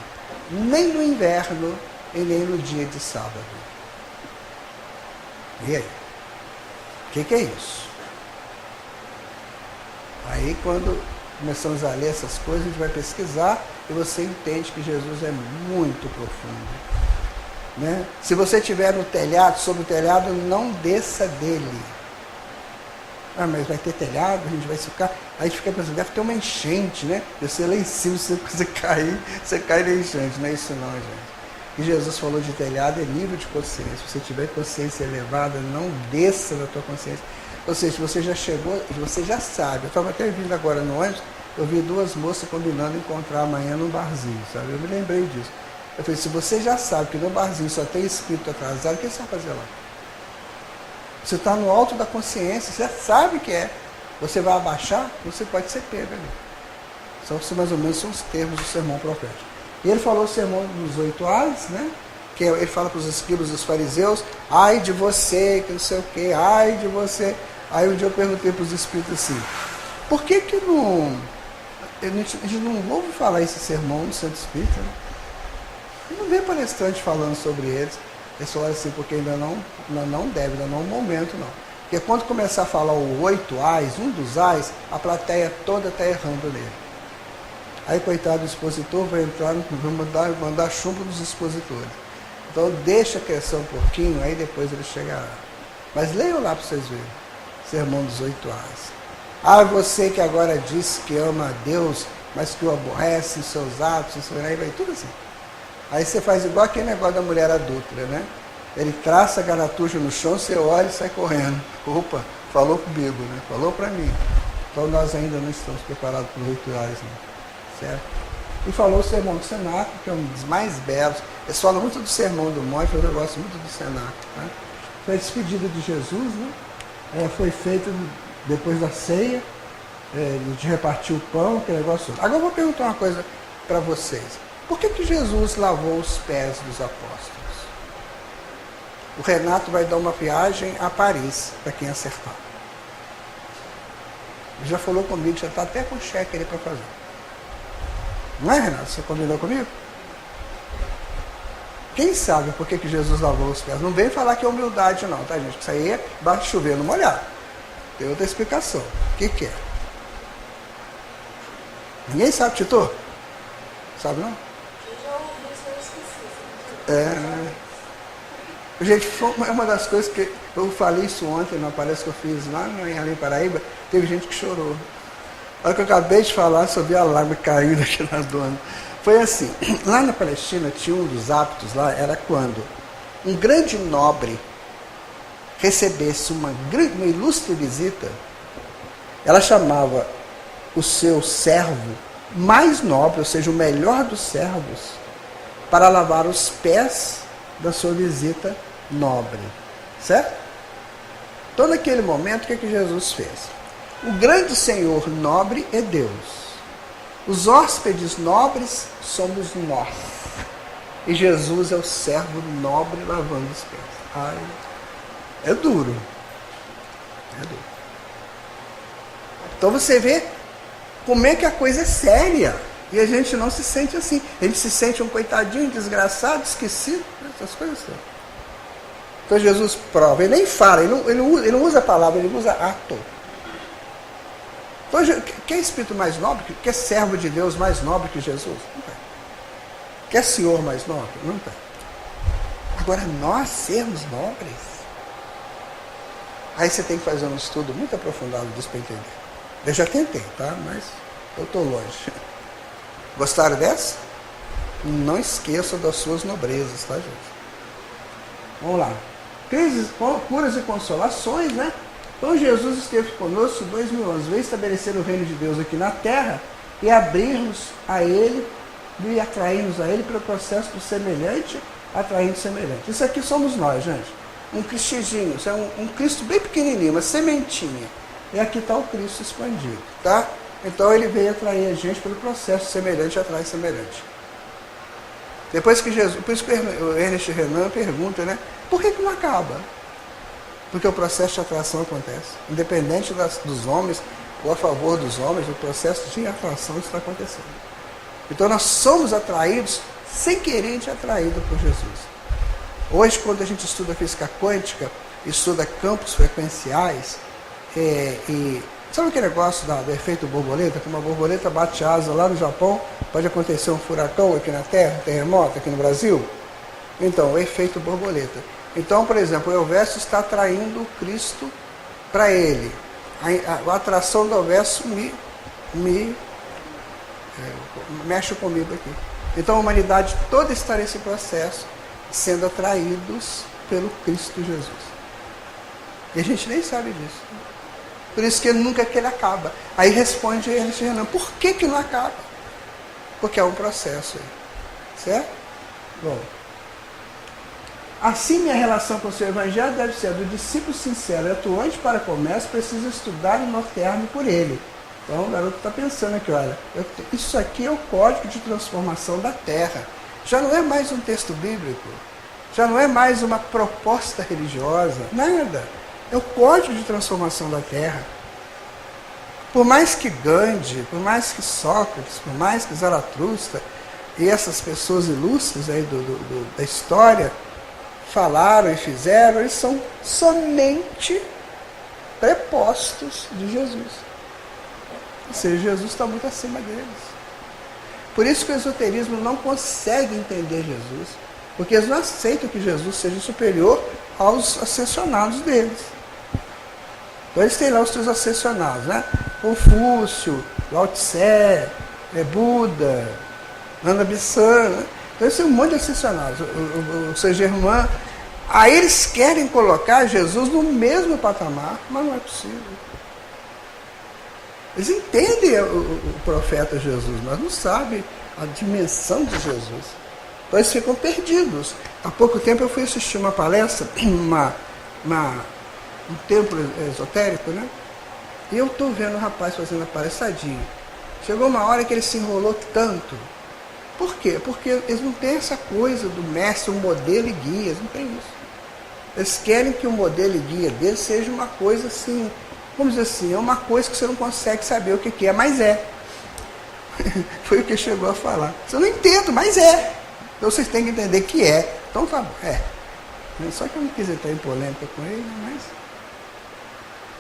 nem no inverno e nem no dia de sábado. E aí? O que é isso? Aí quando começamos a ler essas coisas, a gente vai pesquisar e você entende que Jesus é muito profundo. Né? Se você estiver no telhado, sobre o telhado, não desça dele. Ah, mas vai ter telhado, a gente vai ficar. Aí a gente fica pensando, deve ter uma enchente, né? Você lá em cima, se você cair, você cai na enchente. Não é isso não, gente. E Jesus falou de telhado é nível de consciência. Se você tiver consciência elevada, não desça da tua consciência. Ou seja, você já chegou, você já sabe. Eu estava até vindo agora no ônibus, eu vi duas moças combinando encontrar amanhã num barzinho, sabe? Eu me lembrei disso. Eu falei, se você já sabe que no barzinho só tem espírito atrasado, o que você vai fazer lá? Você está no alto da consciência, você já sabe que é. Você vai abaixar, você pode ser pego ali. São mais ou menos os termos do sermão profético. E ele falou o sermão dos 8 ais, né? Que ele fala para os escribas dos fariseus, ai de você, que não sei o quê, ai de você. Aí um dia eu perguntei para os espíritos assim, por que não... A gente não ouve falar esse sermão no Centro Espírita, né? E não vê palestrante falando sobre eles. Eles falaram assim, porque ainda não deve, ainda não é o momento, não. Porque quando começar a falar o 8 ais, um dos ais, a plateia toda está errando nele. Aí, coitado do expositor, vai entrar, vai mandar chumbo dos expositores. Então, deixa crescer um pouquinho, aí depois ele chegará. Mas leiam lá para vocês verem. Sermão dos 8 ais. Ah, você que agora disse que ama a Deus, mas que o aborrece em seus atos, aí vai tudo assim. Aí você faz igual aquele negócio da mulher adulta, né? Ele traça a garatuja no chão, você olha e sai correndo. Opa, falou comigo, né? Falou para mim. Então nós ainda não estamos preparados para os 8 ais, né? Certo? E falou o sermão do cenáculo, que é um dos mais belos. Eles falam muito do sermão do monte, mas eu gosto muito do cenáculo. Né? Foi a despedida de Jesus, né? Foi feita depois da ceia, de repartir o pão, aquele negócio. Agora eu vou perguntar uma coisa para vocês. Por que Jesus lavou os pés dos apóstolos? O Renato vai dar uma viagem a Paris, para quem acertar. Ele já falou comigo, já está até com cheque ali para fazer. Não é, Renato? Você combinou comigo? Quem sabe por que Jesus lavou os pés? Não vem falar que é humildade não, tá, gente? Isso aí é baixo chover no molhado. Tem outra explicação. O que é? Ninguém sabe, Tito? Sabe não? Gente, é uma das coisas que eu falei isso ontem, não parece que eu fiz lá em Além Paraíba, teve gente que chorou. A hora que eu acabei de falar, só vi a lágrima caindo aqui na dona. Foi assim, lá na Palestina tinha um dos hábitos lá, era quando um grande nobre recebesse uma ilustre visita, ela chamava o seu servo mais nobre, ou seja, o melhor dos servos, para lavar os pés da sua visita nobre. Certo? Então, naquele momento, o que Jesus fez? O grande Senhor nobre é Deus. Os hóspedes nobres somos nós. E Jesus é o servo nobre lavando os pés. Ai, é duro. É duro. Então você vê como é que a coisa é séria. E a gente não se sente assim. A gente se sente um coitadinho, desgraçado, esquecido. Essas coisas assim. Então Jesus prova. Ele nem fala, ele não usa a palavra, ele usa ato. Então, quer espírito mais nobre? Quer servo de Deus mais nobre que Jesus? Não tem. Quer senhor mais nobre? Não tem. Agora, nós sermos nobres, aí você tem que fazer um estudo muito aprofundado disso para entender. Eu já tentei, tá? Mas eu estou longe. Gostaram dessa? Não esqueçam das suas nobrezas, tá, gente? Vamos lá. Crises, curas e consolações, né? Então Jesus esteve conosco 2000 anos, veio estabelecer o reino de Deus aqui na terra e abrir-nos a Ele e atrair-nos a Ele pelo processo do semelhante, atraindo semelhante. Isso aqui somos nós, gente. Um cristinho, isso é um Cristo bem pequenininho, uma sementinha. E aqui está o Cristo expandido, tá? Então ele veio atrair a gente pelo processo semelhante, atrai semelhante. Depois que Jesus, por isso que o Ernest Renan pergunta, né? Por que não acaba? Porque o processo de atração acontece. Independente dos homens ou a favor dos homens, o processo de atração está acontecendo. Então nós somos atraídos, sem querer, a gente é atraído por Jesus. Hoje, quando a gente estuda física quântica, estuda campos frequenciais, e Sabe aquele negócio do efeito borboleta? Que uma borboleta bate asa lá no Japão, pode acontecer um furacão aqui na Terra, um terremoto aqui no Brasil? Então, o efeito borboleta. Então, por exemplo, o Elvésio está atraindo o Cristo para ele. A atração do Elvésio mexe comigo aqui. Então a humanidade toda está nesse processo, sendo atraídos pelo Cristo Jesus. E a gente nem sabe disso. Por isso que nunca que ele acaba. Aí responde Ernest Renan, por que não acaba? Porque é um processo aí. Certo? Bom. Assim, minha relação com o seu evangelho deve ser do discípulo sincero e atuante para comércio, precisa estudar e nortear-me por ele. Então o garoto está pensando aqui, olha, isso aqui é o código de transformação da Terra. Já não é mais um texto bíblico, já não é mais uma proposta religiosa, nada. É o código de transformação da Terra. Por mais que Gandhi, por mais que Sócrates, por mais que Zaratustra e essas pessoas ilustres aí da história falaram e fizeram, eles são somente prepostos de Jesus. Ou seja, Jesus está muito acima deles. Por isso que o esoterismo não consegue entender Jesus, porque eles não aceitam que Jesus seja superior aos ascensionados deles. Então eles têm lá os seus ascensionados, né? Confúcio, Lao Tse, Buda, Nanda Bissan, né? Então eles têm um monte de ascensionados, o Saint-Germain. Aí eles querem colocar Jesus no mesmo patamar, mas não é possível. Eles entendem o profeta Jesus, mas não sabem a dimensão de Jesus. Então eles ficam perdidos. Há pouco tempo eu fui assistir uma palestra, um templo esotérico, né? E eu estou vendo o rapaz fazendo a palestra tadinho. Chegou uma hora que ele se enrolou tanto. Por quê? Porque eles não têm essa coisa do mestre, um modelo e guia, eles não têm isso. Eles querem que o modelo e guia deles seja uma coisa assim, vamos dizer assim, é uma coisa que você não consegue saber o que é, mas é. Foi o que chegou a falar. Eu não entendo, mas é. Então vocês têm que entender que é. Então tá bom, é. Só que eu não quis entrar em polêmica com ele, mas...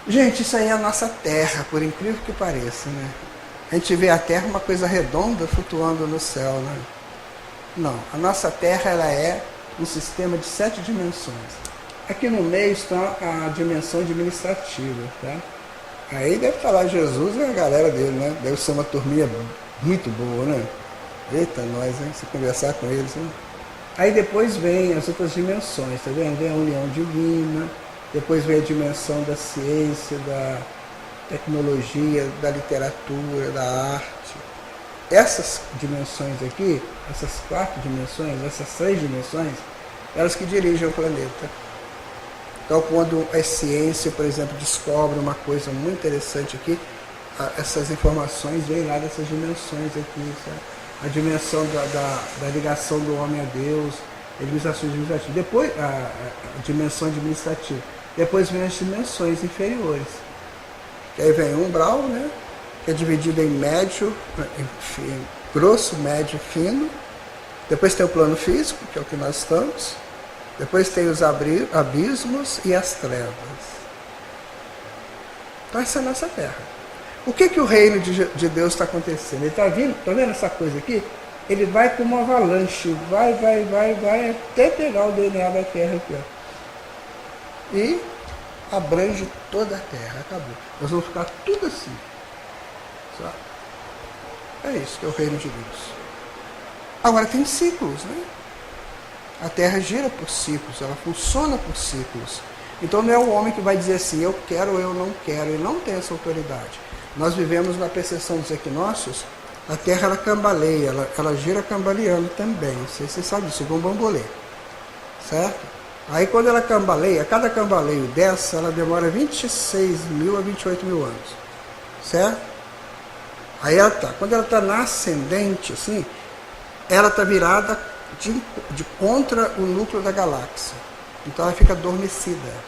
Gente, isso aí é a nossa Terra, por incrível que pareça, né? A gente vê a Terra uma coisa redonda flutuando no céu, né? Não, a nossa Terra ela é um sistema de 7 dimensões. Aqui no meio está a dimensão administrativa, tá? Aí deve estar lá Jesus e a galera dele, né? Deve ser uma turminha muito boa, né? Eita, nós, hein? Se conversar com eles, né? Aí depois vem as outras dimensões, tá vendo? Vem a união divina, depois vem a dimensão da ciência, da tecnologia, da literatura, da arte. Essas dimensões aqui, essas 4 dimensões, essas 3 dimensões, elas que dirigem o planeta. Então, quando a ciência, por exemplo, descobre uma coisa muito interessante aqui, essas informações vêm lá dessas dimensões aqui, sabe? A dimensão da ligação do homem a Deus, administração administrativa. Depois, a dimensão administrativa. Depois vem as dimensões inferiores. E aí vem o umbral, né? Que é dividido em médio, grosso, médio e fino. Depois tem o plano físico, que é o que nós estamos. Depois tem os abismos e as trevas. Então essa é a nossa Terra. O que o reino de Deus está acontecendo? Ele está vindo, está vendo essa coisa aqui? Ele vai como uma avalanche, vai, até pegar o DNA da Terra aqui, ó. E abrange toda a Terra, acabou. Nós vamos ficar tudo assim. Sabe? É isso que é o reino de Deus. Agora tem ciclos, né? A Terra gira por ciclos, ela funciona por ciclos. Então não é o homem que vai dizer assim, eu quero ou eu não quero, ele não tem essa autoridade. Nós vivemos na percepção dos equinócios, a Terra ela cambaleia, ela gira cambaleando também, não sei se você sabe disso, igual um bambolê, certo? Aí quando ela cambaleia, cada cambaleio dessa, ela demora 26 mil a 28 mil anos, certo? Aí ela tá, quando ela está na ascendente, assim, ela está virada de contra o núcleo da galáxia. Então ela fica adormecida.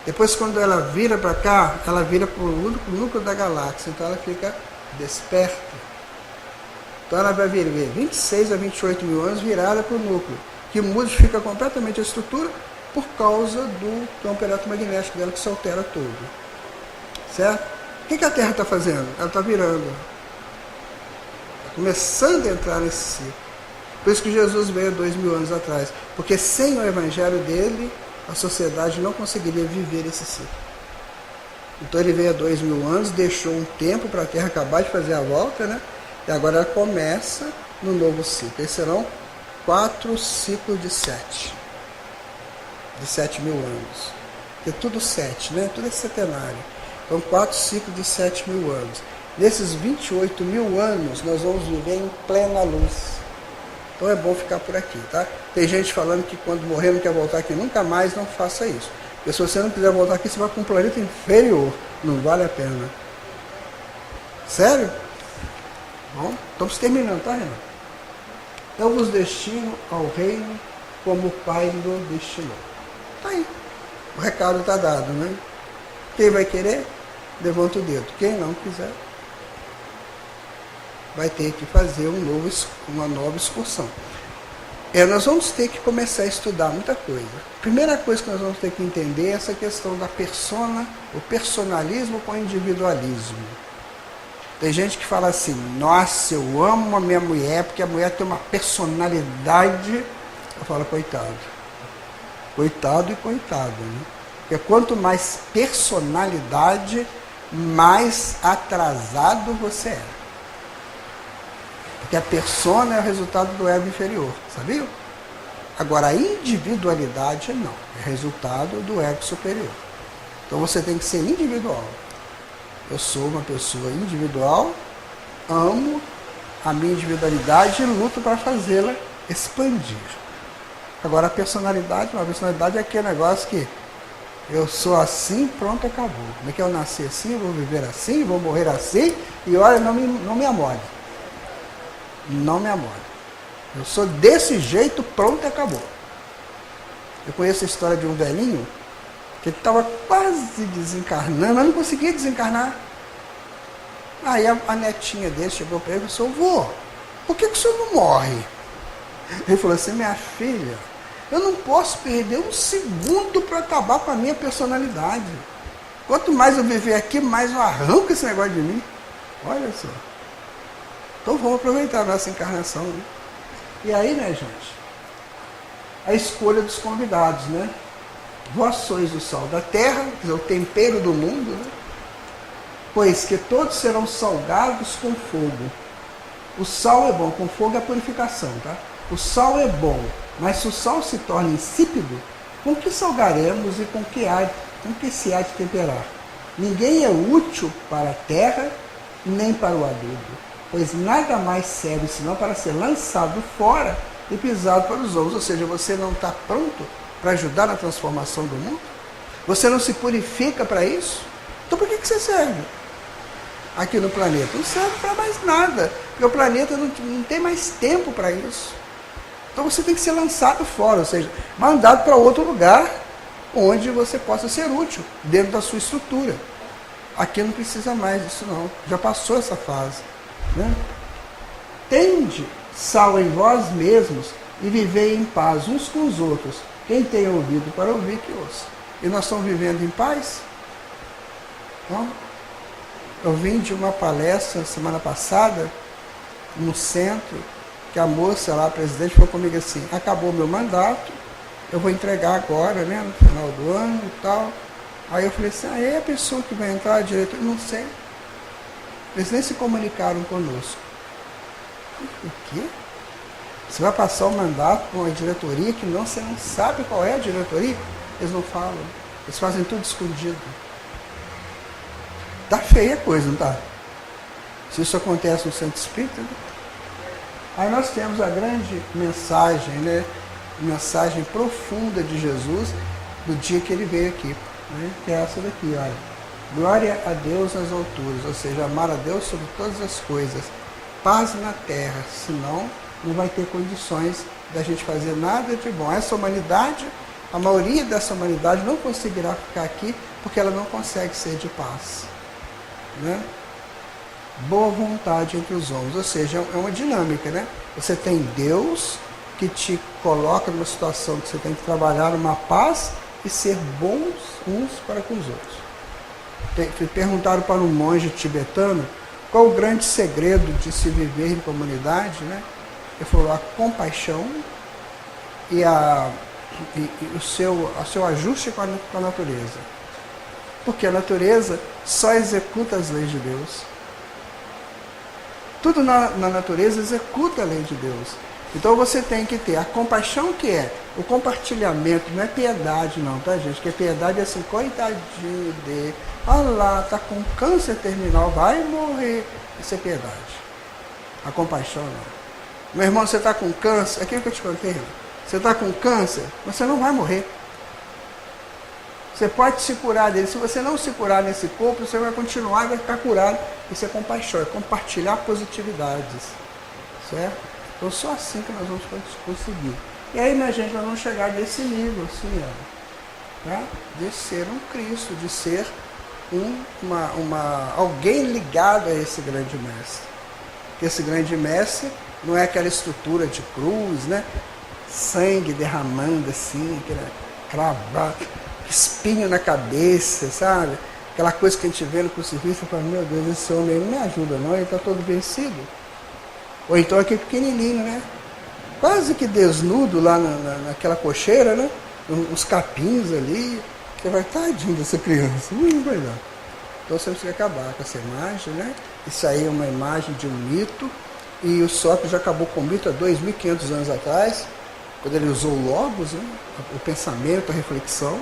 Depois quando ela vira para cá, ela vira para o núcleo da galáxia. Então ela fica desperta. Então ela vai viver 26 a 28 mil anos virada para o núcleo, que modifica completamente a estrutura por causa do campo eletromagnético dela que se altera todo. Certo? O que a Terra está fazendo? Ela está virando. Está começando a entrar nesse ciclo. Por isso que Jesus veio 2000 anos atrás. Porque sem o evangelho dele, a sociedade não conseguiria viver esse ciclo. Então ele veio há 2000 anos, deixou um tempo para a Terra acabar de fazer a volta, né? E agora ela começa no novo ciclo. Esses serão 4 ciclos de 7. De 7.000 anos. Porque tudo 7, né? Tudo é centenário. Então 4 ciclos de 7.000 anos. Nesses 28.000 anos, nós vamos viver em plena luz. Então é bom ficar por aqui, tá? Tem gente falando que quando morrer não quer voltar aqui nunca mais, não faça isso. Porque se você não quiser voltar aqui, você vai para um planeta inferior. Não vale a pena. Sério? Bom, estamos terminando, tá, Renan? Eu vos destino ao reino como o Pai lo destinou. Tá aí. O recado está dado, né? Quem vai querer, levanta o dedo. Quem não quiser, vai ter que fazer uma nova excursão. Nós vamos ter que começar a estudar muita coisa. Primeira coisa que nós vamos ter que entender é essa questão da persona, o personalismo com o individualismo. Tem gente que fala assim, nossa, eu amo a minha mulher porque a mulher tem uma personalidade. Eu falo, coitado. Coitado e coitado, né? Porque quanto mais personalidade, mais atrasado você é. Porque a persona é o resultado do ego inferior, sabia? Agora, a individualidade não, é resultado do ego superior. Então você tem que ser individual. Eu sou uma pessoa individual, amo a minha individualidade e luto para fazê-la expandir. Agora, a personalidade é aquele negócio que eu sou assim, pronto, acabou. Como é que eu nasci assim, vou viver assim, vou morrer assim, e olha, não me amole. Não me amole. Eu sou desse jeito, pronto, acabou. Eu conheço a história de um velhinho que ele estava quase desencarnando, mas não conseguia desencarnar. Aí a netinha dele chegou para ele e falou, vô, por que o senhor não morre? Ele falou assim, minha filha, eu não posso perder um segundo para acabar com a minha personalidade. Quanto mais eu viver aqui, mais eu arranco esse negócio de mim. Olha só. Então vamos aproveitar a nossa encarnação. Né? E aí, né, gente? A escolha dos convidados, né? Vós sois o sal da terra, quer dizer, o tempero do mundo, né? Pois que todos serão salgados com fogo. O sal é bom, com fogo é a purificação, tá? O sal é bom, mas se o sal se torna insípido, com que salgaremos e com que se há de temperar? Ninguém é útil para a terra, nem para o adubo, pois nada mais serve senão para ser lançado fora e pisado pelos homens. Ou seja, você não está pronto para ajudar na transformação do mundo? Você não se purifica para isso? Então por que você serve aqui no planeta? Não serve para mais nada, porque o planeta não tem mais tempo para isso. Então você tem que ser lançado fora, ou seja, mandado para outro lugar onde você possa ser útil, dentro da sua estrutura. Aqui não precisa mais disso não, já passou essa fase. Né? Tende sal em vós mesmos e vivei em paz uns com os outros. Quem tem ouvido para ouvir, que ouça. E nós estamos vivendo em paz? Então, eu vim de uma palestra semana passada, no centro, que a moça lá, a presidente, falou comigo assim, acabou meu mandato, eu vou entregar agora, né, no final do ano e tal. Aí eu falei assim, é a pessoa que vai entrar, a diretora? Não sei. Eles nem se comunicaram conosco. O quê? Você vai passar o mandato com uma diretoria que você não sabe qual é a diretoria? Eles não falam. Eles fazem tudo escondido. Tá feia a coisa, não tá? Se isso acontece no centro espírita, né? Aí nós temos a grande mensagem, né? Mensagem profunda de Jesus do dia que ele veio aqui, né? Que é essa daqui, olha. Glória a Deus nas alturas, ou seja, amar a Deus sobre todas as coisas. Paz na terra, senão não vai ter condições da gente fazer nada de bom. Essa humanidade, a maioria dessa humanidade não conseguirá ficar aqui porque ela não consegue ser de paz. Né? Boa vontade entre os homens, ou seja, é uma dinâmica, né? Você tem Deus que te coloca numa situação que você tem que trabalhar numa paz e ser bons uns para com os outros. Perguntaram para um monge tibetano qual o grande segredo de se viver em comunidade, né? Ele falou: a compaixão e o seu ajuste com a natureza. Porque a natureza só executa as leis de Deus. Tudo na natureza executa a lei de Deus. Então você tem que ter a compaixão, que é o compartilhamento, não é piedade não, tá, gente? Porque piedade é assim, coitadinho dele, olha lá, tá com câncer terminal, vai morrer. Isso é piedade. A compaixão não. Meu irmão, você está com câncer, aquilo que eu te contei, você está com câncer, você não vai morrer. Você pode se curar dele. Se você não se curar nesse corpo, você vai continuar e vai ficar curado. Isso é compaixão, é compartilhar positividades. Certo? Então só assim que nós vamos conseguir. E aí, minha gente, nós vamos chegar nesse nível, assim, ó, tá? De ser um Cristo, de ser alguém ligado a esse grande mestre. Porque esse grande mestre não é aquela estrutura de cruz, né? Sangue derramando assim, aquela espinho na cabeça, sabe? Aquela coisa que a gente vê no crucifixo e fala: meu Deus, esse homem aí não me ajuda não, ele está todo vencido. Ou então aquele pequenininho, né? Quase que desnudo lá naquela cocheira, né? Uns capins ali. Você vai, tadinho dessa criança, não vai dar. Então você precisa acabar com essa imagem, né? Isso aí é uma imagem de um mito. E o Sócrates já acabou com o mito há 2.500 anos atrás, quando ele usou o logos, né? O pensamento, a reflexão.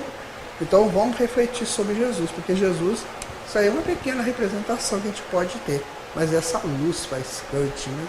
Então vamos refletir sobre Jesus, porque Jesus, isso aí é uma pequena representação que a gente pode ter, mas essa luz faiscante, né?